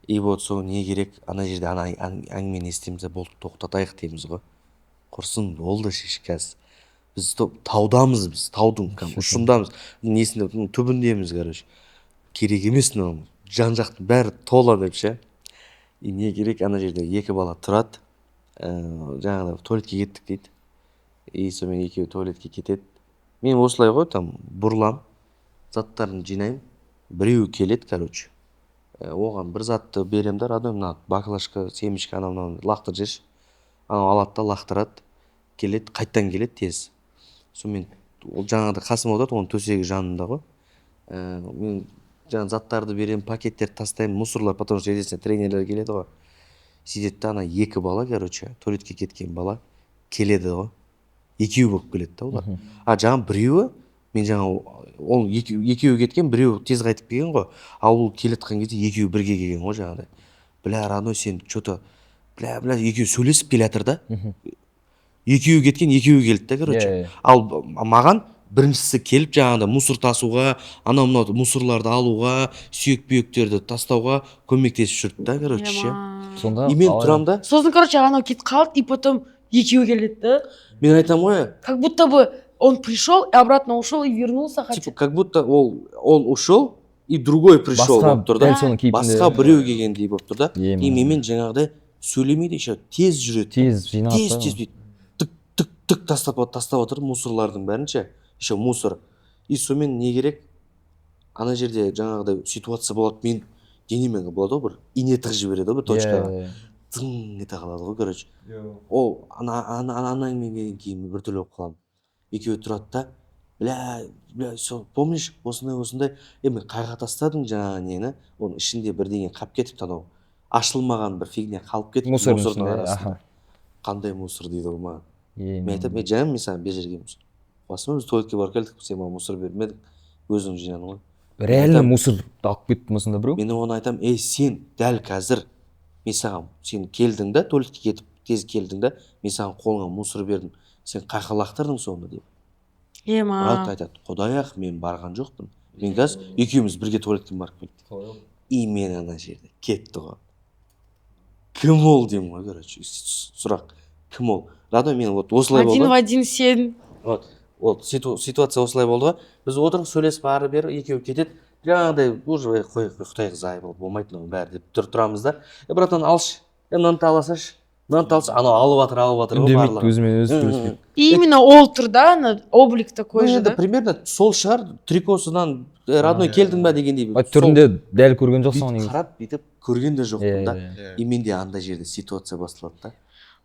И вот сол не керек, ана жерде әңгімені естиміз, болды, тоқтатайық дейміз ғой. Құрсын, болды шешкәз. Біз таудамыз, біз таудың ұшындамыз, несінде, түбіндеміз, короче. Керек емес, жан жақтың бәрі тола деп ше. И не керек, ана жерде екі бала тұрады, жаңағыда туалетке кеттік дейді. И сонымен екеуі туалетке кетеді. Мен осылай ғой, там бұрылам, заттарын жинаймын, біреуі келеді, короче. Оған бір затты берем да, радой, мына баклажка, семечка, анау лақтыр жеш. Анау алады да лақтырады, келеді, қайттан келеді тез. Сонымен ол жаңағыда қасым отырады, оның төсегі жанында ғой. Мен жаңа заттарды берем, пакеттерді тастаймын, мусорлар, потому что ертесіне тренерлер келеді ғой. Сөйтеді да, ана екі бала, короче, туалетке кеткен бала келеді ғой. Екеуі болып келеді да олар. Жаңа біреуі, мен жаңа ол екеуі кеткен, біреуі тез қайтып келген ғой. Ол келетқан кезде екеуі бірге келген ғой жаңағыдай. Бля, Рано, сен что-то, бля, екеуі сөйлесіп келатыр да. Екеуі кеткен, екеуі келді да, короче. Ал маған біріншісі келіп жаңағыда мусор тасуға, анау мусорларды алуға, сүйек-бүйектерді тастауға көмектесіп жүрді да, короче. И мен тұрам да. Сосын, короче, анау кетіп қалды, и потом екеуі келеді да. Мен айтам ғой, как будто бы он пришел и обратно ушел и вернулся, хотя... Типа, как будто он ушел и другой пришел болып тұр да. Басқа біреу келгендей болып тұр да. И менімен жаңағыдай сөйлемейді, еще тез жүреді. Тез жинап. Тез тік тастап отыр мусорлардың бәрінше. Еще мусор. И сонымен не керек? Ана жерде жаңағыдай ситуация болады, мен денемен болады ғой, бір ине тығып жібереді ғой, бір точкаға. Тың ете қалады ғой, короче. Ол анаңмен кейін біртүрлі болып қаламын. Екеуі тұрады да, бля, помнишь, осындай, мен қайға тастадың жаңағы нені, оның ішінде бірдеңе қалып кетіпті, анау ашылмаған бір фигня қалып кетіпті мусордың арасында. Қандай мусор дейді ғой маған. Мен айтам, жаңа мен саған бер жерге мусор. Басыма біз туалетке барып келдік, сен маған мусор бермедің, өзің жинадың ғой. Реально мусор алып кетті осында біреу? Мен оны айтам, сен дәл қазір, мен саған, сен келдің да, туалетке кетіп, тез келдің да, мен саған қолыңа мусор бердім, сен қайқа лақтырдың соны деп. Рауд айтады, құдай-ақ, мен барған жоқпын. Мен қазір екеуміз бірге туалетке барып келдік. И мен ана жерде кетті ғой. Кім ол деймін ғой, короче, сұрақ. Кім ол? Радой, мен осылай болды. Один в один сен. Ситуация осылай болды ғой. Біз отырып сөйлесіп ары бері екеуі кетеді. Жаңағыдай уже Құдай зай болмайды бәрі деп тұрамыз да. Братан алшы, мынаны аласашы. Анау алып жатыр ғой барлығы. Өзімен өзі сөйлеспейді. Именно ол тұр да, облик такой же, да? Примерно сол шығар, трикосынан родной келдің ба дегендей. Түрінде дәл көрген жоқсың ғой. Қарап, бүйтіп көрген де жоқпын да. И менде андай жерде ситуация басталады да.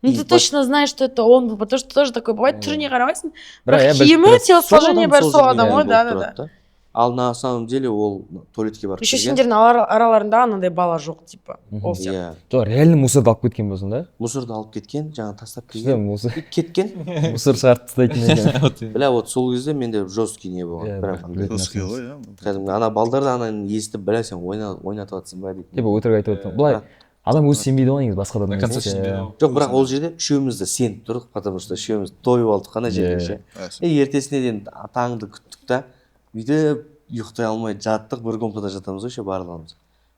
Ну ты точно знаешь, что это он, потому что тоже такой бывает, түріне қарамайсың, бірақ киімі, телосложение бәрі сол адам ғой, да. Ал на самом деле ол туалетке барып еще сендердің араларында анандай бала жоқ, типа, ол сияқты. Жоқ, реально мусорды алып кеткен болсын да? Мусорды алып кеткен, жаңа тастап келген, кеткен. Мусор шығарып тастайтын екен. Бля, сол кезде менде жесткий не болған. Жесткий ғой, иә. Кәдімгі ана балдарды ананы естіп, бля, сен ойнатып жатсың ба дейді. Типа өтірік айтып отырсың. Былай адам өзі сенбейді ғой негізі басқа да. Жоқ, бірақ ол жерде үшеумізді сеніп тұрдық, потому что үшеуміз тойып алдық қана жерге ше. Ертесіне дейін таңды күттік та, бүйтіп ұйықтай алмай жаттық, бір комнатада жатамыз ғой ше барлығымыз.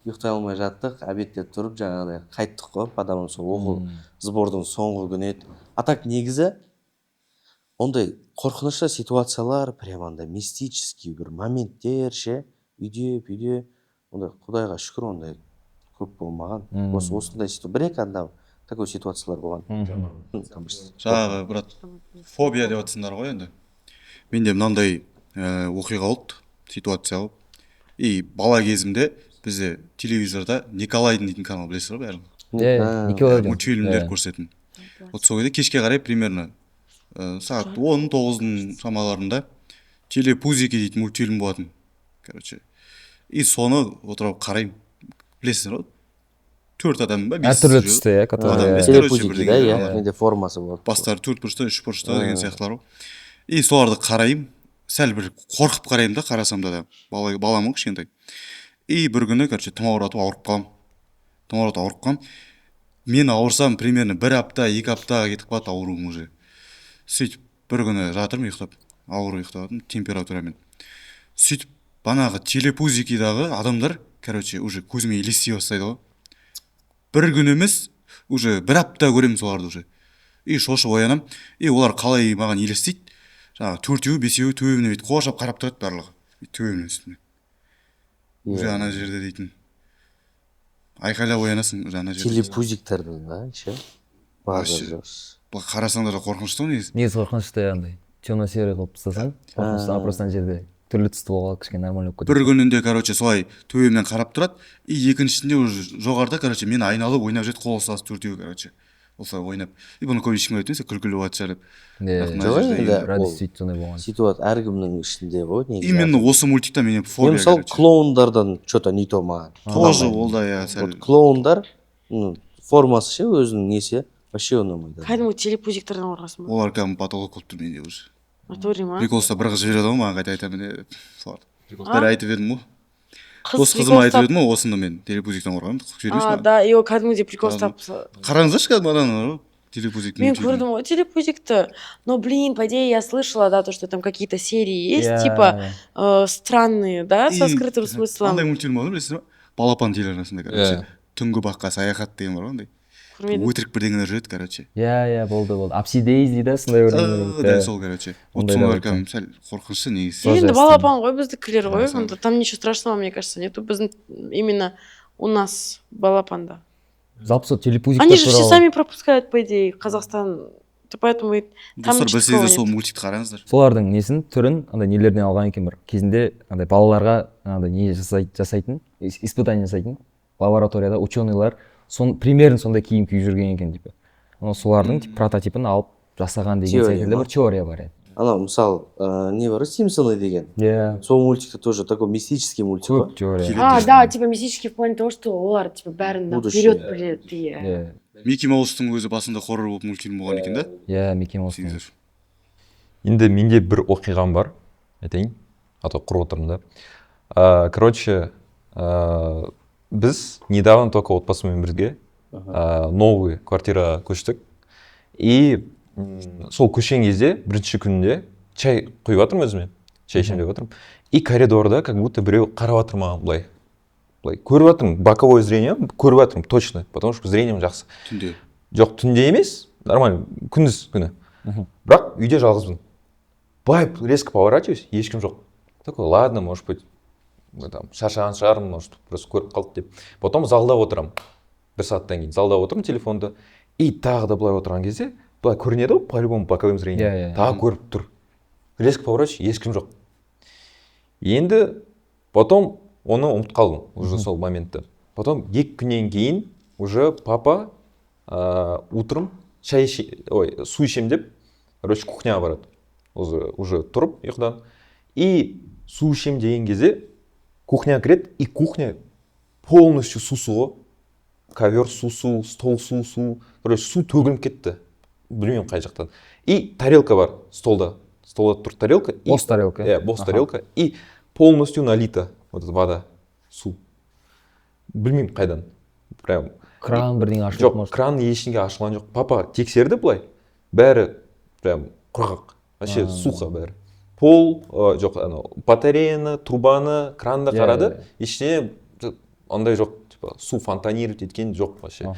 Ұйықтай алмай жаттық, обедте тұрып жаңағыдай қайттық қой, потому что оқу сбордың соңғы күні еді. А так негізі ондай қорқынышты ситуациялар, прям андай мистический бір моменттер ше, үйде ондай Құдайға шүкір ондай көп болмаған. Осындай бір-екі анда такой ситуациялар болған. Жаңағы брат, фобия деп жатсыңдар ғой енді. Менде мынандай оқиға болды, ситуация болып. И бала кезімде бізде телевизорда Николайдың дейтін канал білесіз ғой бәрін. Мультфильмдер көрсетін. Вот сол кезде кешке қарай примерно сағат 10-9-ның шамаларында телепузики дейтін мультфильм болатын. Короче. и соны отырып қараймын. Білесіздер ғой, 4 адам ба, 5 әртүрлі түсті, иә, которые телепузик дейді, иә, менде формасы болады. Бастары 4 бұрышта, 3 бұрышта деген сияқтылар ғой. И соларды қараймын, сәл бір қорқып қараймын да, қарасам да баламын кішкентай. И бір күні, короче, тұмауратып ауырып қалам. Мен ауырсам примерно 1 апта, 2 аптаға кетіп қалады ауруым уже. Сөйтіп бір күні жатырмын ұйықтап, ауырып ұйықтадым температурамен. Сөйтіп банағы телепузикидағы адамдар, короче, уже көзіме елестей бастайды ғой. Бір күн емес, уже 1 апта көремін соларды уже. И шошып оянам, и олар қалай маған елестейді. Жаңағы 4-еу, 5-еу төбемне бүйтіп қоршап қарап тұрады барлығы. Төбемнің үстіне. Уже ана жерде дейтін. Айқайлап оянасың уже ана жерде. Телепузиктердің да, ше. Қарасаңдар да қорқынышты ғой негізі. негізі қорқынышты андай темно-серый қылып тастасаң қорқынышты, а просто ана жерде түрлі түсті болған кішкене нормально болып кетеді. Бір күнінде, короче, солай төбемнен қарап тұрады, и екіншісінде уже жоғарыда, короче, мен айналып ойнап жүреді, қол ұстасып 4-еу, короче. Осылай ойнап. И бұны көп ешкім айтпайды, күлкілі болады шығар деп. сөйтіп сондай болған. Сөйтіп әркімнің ішінде ғой негізі. Именно осы мультикта менен фобия. Мысалы клоундардан что-то не то маған. Тоже ол да, я сәл. Клоундар формасы ше өзінің несі вообще ұнамайды. Кәдімгі телепузиктерден қорқасың ба? Олар кәдімгі патолог болып тұр менде уже. Натуре ма? Приколста бір қыз жібереді ғой маған, қайта айтамын. Соларды. Бір айтып едім ғой. Қыз Қызым айтып едім ғой, осында мен телепузиктен қорқамын. Да, и ол кәдімгідей приколстап. Қараңыздаршы кәдімгі адамдар. Телепузиктің. Мен көрдім ғой телепузикті. Но, блин, по идее, я слышала, да, то, что там какие-то серии есть, типа, странные, да, со скрытым смыслом. Андай мультфильм болды, білесіздер ма? Балапан телеарнасында, короче. Түнгі баққа саяхат деген бар ғой, андай. Өтірік бірдеңелер жүреді, короче. Иә, болды. Апсидейз дейді, сондай бірдеңелер. Да, сол, короче. Вот солар кәдімгі сәл қорқынышты негізі. Енді балапан ғой, біздікілер ғой, там ничего страшного, мне кажется, нету. Біздің именно у нас балапанда. Жалпы сол телепузиктер Они же все сами пропускают, по идее, Казахстан. Поэтому там достар, білсеңіздер ничего сол нет. мультикті қараңыздар. солардың несін түрін андай нелерден алған екен бір кезінде андай балаларға андай не жасайтын испытание жасайтын лабораторияда ученыйлар примерно сондай киім киіп жүрген екен типа. Солардың прототипін алып жасаған деген секілді бір теория бар еді. Анау мысалы не бар, Симпсоны деген. Иә. Сол мультикте тоже такой мистический мультик Көп ғой. теория. Да, типа мистический в плане того, что олар типа бәрін наперед біледі. Иә. Микки Маустың өзі басында хоррор болып мультфильм болған екен да? Иә, Микки Маус. Енді менде бір оқиғам бар, айтайын, а то құрып отырмын да. Короче, біз недавно только отбасымен бірге новый квартираға көштік. И сол көшкен кезде бірінші күнінде чай құйып жатырмын өзіме, чай ішемін деп жатырмын. И коридорда как будто біреу қарап жатыр маған былай көріп жатырмын, боковое зрение көріп жатырмын точно, потому что зрением жақсы. Түнде? Жоқ, түнде емес, нормально, күндіз күні. Бірақ үйде жалғызбын. Былай резко поворачиваюсь, ешкім жоқ. Такой, ладно, может быть, шаршаған шығармын, может, просто көріп қалды деп. Потом залда отырамын. 1 сағаттан кейін залда отырмын телефонда. И тағы да былай отырған кезде, былай көрінеді ғой, по-любому боковым зрением. Тағы көріп тұр. Резко поворачиваюсь, ешкім жоқ. Енді потом оны ұмытып қалдым уже сол моментті. Потом 2 күннен кейін уже папа утром су ішем деп, короче, кухняға барады. Уже тұрып ұйқыдан. И су ішем деген кезде кухняға кіреді, и кухня полностью су ғой. Ковер су, стол су, короче, су төгіліп кетті. Білмеймін қай жақтан. И тарелка бар столда. Столда тұр тарелка. Бос тарелка. Бос тарелка. И полностью налита вот вода, су. Білмеймін қайдан. Прям Кран бірдеңе ашылып жоқ, кран ешінге ашылған жоқ. Папа тексерді былай. Бәрі прям құрғақ. Вообще сухо бәрі. Пол, жоқ, батареяны, трубаны, кранды қарады. Ештеңе андай жоқ, типа су фонтанирует еткен жоқ вообще.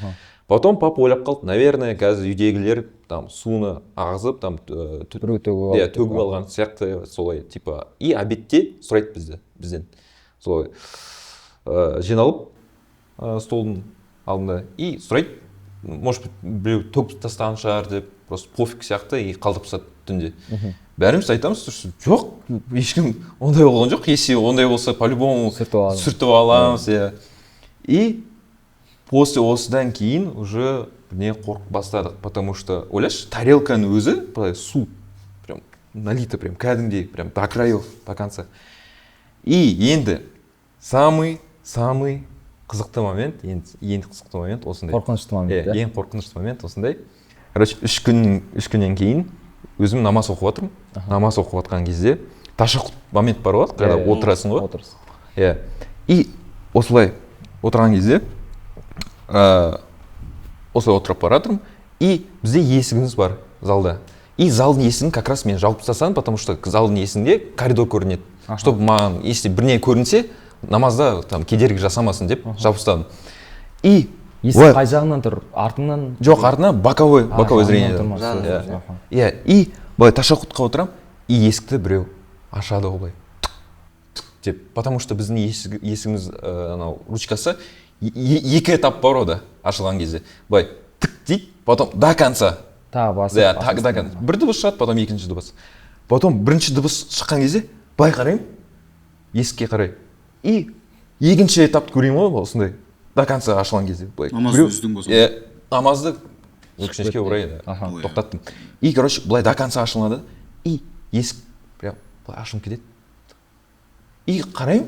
Потом папа ойлап қалды, наверное, қазір үйдегілер там суны ағызып, там төгіп алған сияқты солай, типа. И обедте сұрайды бізден. Солай жиналып столдың алдында и сұрайды, может быть, біреу төгіп тастаған шығар деп, просто пофиг сияқты и қалдырып тастады түнде. Бәріміз айтамыз, жоқ, ешкім ондай болған жоқ, если ондай болса, по-любому сүртіп аламыз. И после осыдан кейін уже не қорқып бастадық, потому что, ойлашы, тарелканың өзі су налито, кәдімгідей, до краев, до конца. И енді самый қызықты момент, ең қызықты момент осындай. Қорқынышты момент, ең қорқынышты момент осындай. Короче, үш күннен кейін өзім намаз оқып отырмын. Намаз оқып отқан кезде ташаххуд момент бар ғой, когда отырасың ғой. Отырсың. Иә. И осылай отырған кезде осылай отырып бара жатырмын. И бізде есігіміз бар залда. И залдың есігін как раз мен жауып тастадым, потому что залдың есігінде коридор көрінеді. Чтобы маған если бірне көрінсе, намазда там кедергі жасамасын деп жауып тастадым. И есік қай жағынан тұр? Артыңнан? Жоқ, артынан боковой зрение. Иә. И былай ташаххудқа отырамын, и есікті біреу ашады олай. Деп, потому что біздің есігіміз анау ручкасы екі этап бар ода ашылған кезде. Былай тік дейді, потом до конца. Тағы басып. Да, так до конца. Бір дыбыс шығады, потом екінші дыбыс. Потом бірінші дыбыс шыққан кезде былай қараймын, есікке қарай. И екінші этапты көремін ғой, осындай. До конца ашылған кезде. Намазды үздің болса. Намазды өкінішке орай тоқтаттым. И, короче, былай до конца ашылады. И есік прям былай ашылып кетеді. И қараймын,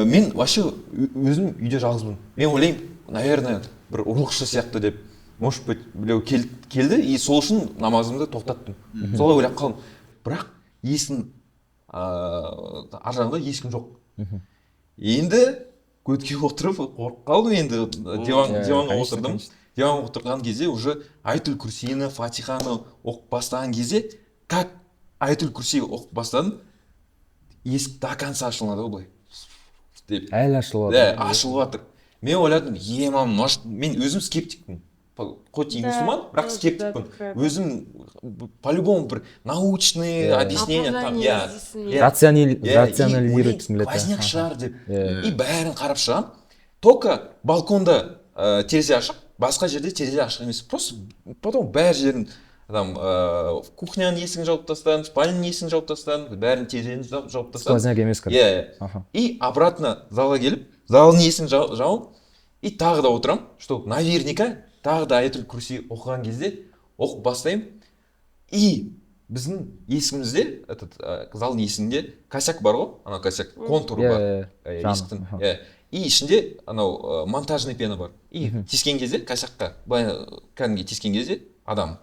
мен вообще өзім үйде жалғызбын. Мен ойлаймын, наверное, бір ұрлықшы сияқты деп, может быть, біреу келді, и сол үшін намазымды тоқтаттым. Солай ойлап қалдым. Бірақ есіктің ар жағында ешкім жоқ. Енді көтке отырып қорқып қалдым, енді диванға отырдым. Диванға отырған кезде уже Айтул Курсині, Фатиханы оқып бастаған кезде, как Айтул Курси оқып бастадым, есік до конца ашылады ғой былай. Әлі ашылып жатыр. Да, ашылып жатыр. Мен ойладым, емам, может, мен өзім скептикпін. Хоть и мусульман, бірақ скептикпін. Өзім по-любому бір научный объяснение там, рационализируйтсің біледі. Возняк шығар деп. И бәрін қарап шығам. Только балконда терезе ашық, басқа жерде терезе ашық емес. Просто потом бәр жерін там кухняның есігін жауып тастадым, спальняның есігін жауып тастадым, бәрін терезені жауып тастадым. Сквозняк емес кір. И обратно залға келіп, залдың есігін жауып, и тағы да отырам, что наверняка тағы да Айтул Курси оқыған кезде оқып бастаймын. И біздің есігімізде, залдың есігінде косяк бар ғой, анау косяк, контуры бар есіктің. И ішінде анау монтажный пена бар. И тескен кезде косякқа, кәдімгі тескен кезде адам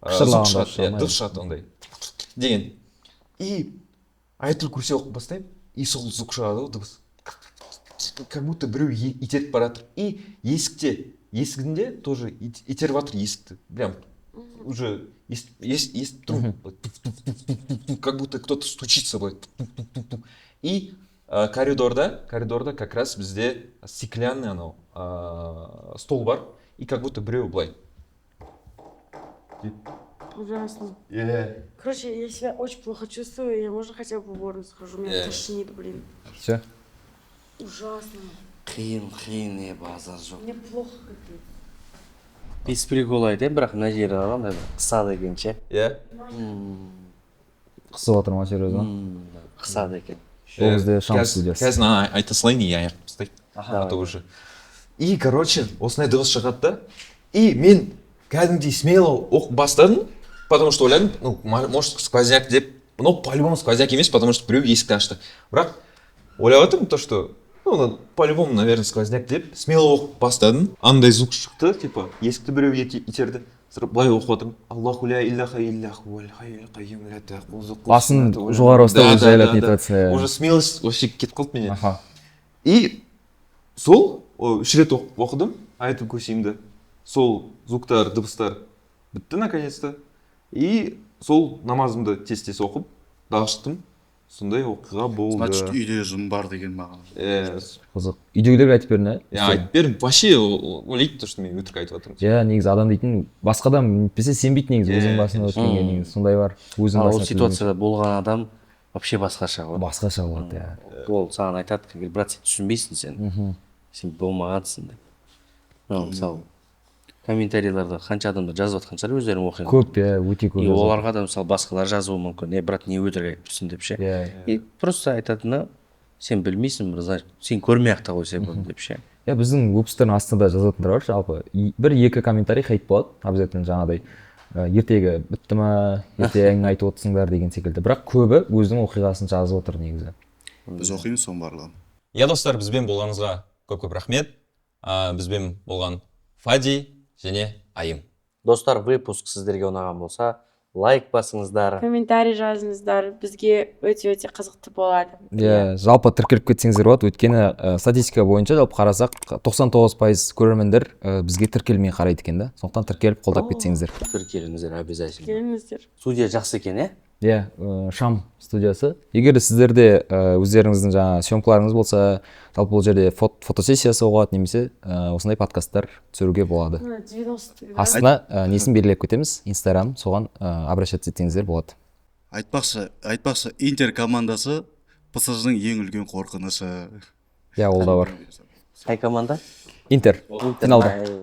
дыбыс шығады ондай деген. И Айтул Курси оқып бастаймын, и сол звук шығады ғой дыбыс. Как будто біреу итеріп баратыр. И есігінде тоже итеріп жатыр есікті. Прям уже естіп тұрмын. Как будто кто-то стучится. И коридорда как раз бізде стеклянный анау стол бар. И как будто біреу былай. Ужасно. Короче, я себя очень плохо чувствую, я, можно, хотя бы в уборную схожу, меня тошнит, блин. Все? Ужасно. Қиын, базар жоқ. Мне плохо капец. Без прикола айтайын, бірақ мына жері андай қысады екен ше. Иә. Қысып отыр ма серьезно? Қысады екен. Ол кезде шам студиясы. Қазір айта салайын, и аяқ тастайды. А то уже. И, короче, осындай дыбыс шығады да. И мен кәдімгідей смело оқып бастадым, потому что ойладым, ну, может, сквозняк деп. Но по-любому сквозняк емес, потому что біреу есікті ашты. Бірақ ойлап отырмын то, что ну, по-любому, наверное, сквозняк деп. Смело оқып бастадым. Андай звук шықты, типа, есікті біреу итерді. Былай оқып отырмын. Аллаху ля илляха иллаху валь хайюл қайюм ля тахузу. Басын жоғары ұстап жайлап нетіватса. Уже смелость вообще кетіп қалды менен. И сол 3 рет оқыдым Айтул Курсиімді. Сол звуктар, дыбыстар бітті наконец-то. И сол намазымды тез оқып, дағы шықтым. Сондай оқиға болды. Значит, үйде жын бар деген маған. Қызық. Үйдегілерге айтып бердің, ә? Айтып бердім. Вообще ойлайды то, что мен өтірік айтып жатырмын. Негізі адам дейтін басқа адам нетпесе сенбейді негізі өзің басына өткенге негізі сондай бар. Ол ситуацияда болған адам вообще басқаша ғой. Басқаша болады, иә. Ол саған айтады, брат, сен түсінбейсің сен. Сен болмағансың деп. Мысалы комментарийларда қанша адамдар жазып жатқан шығар өздерінің оқиғаны. Көп, өте көп. И оларға да мысалы басқалар жазуы мүмкін. Брат, не өтірік айтып тұрсың деп ше. И просто айтатыны, сен білмейсің, сен көрмей ақ та қойсай болды деп ше. Біздің выпусктардың астында жазатындар бар жалпы. Бір-екі комментарий хейт болады, обязательно жаңағыдай. Ертегі бітті ма, ертең айтып отырсыңдар деген секілді. Бірақ көбі өзінің оқиғасын жазып отыр негізі. Біз оқимыз соның барлығын. иә достар, бізбен болғаныңызға көп рахмет. Бізбен болған Фади және Айым. Достар, выпуск сіздерге ұнаған болса, лайк басыңыздар. Комментарий жазыңыздар, бізге өте қызықты болады. Жалпы тіркеліп кетсеңіздер болады, өйткені статистика бойынша жалпы қарасақ 99% көрермендер бізге тіркелмей қарайды екен да. Сондықтан тіркеліп қолдап кетсеңіздер. Тіркеліңіздер обязательно. Келіңіздер. Студия жақсы екен, Шам студиясы. Егер де сіздерде өздеріңіздің жаңа съемкаларыңыз болса, жалпы бұл жерде фотосессиясы болады, немесе осындай подкасттар түсіруге болады. Астына несін белгілеп кетеміз, Инстаграм, соған обращаться етсеңіздер болады. Айтпақшы Интер командасы ПСЖ-ның ең үлкен қорқынышы. Ол да бар. Қай команда? Интер финалда.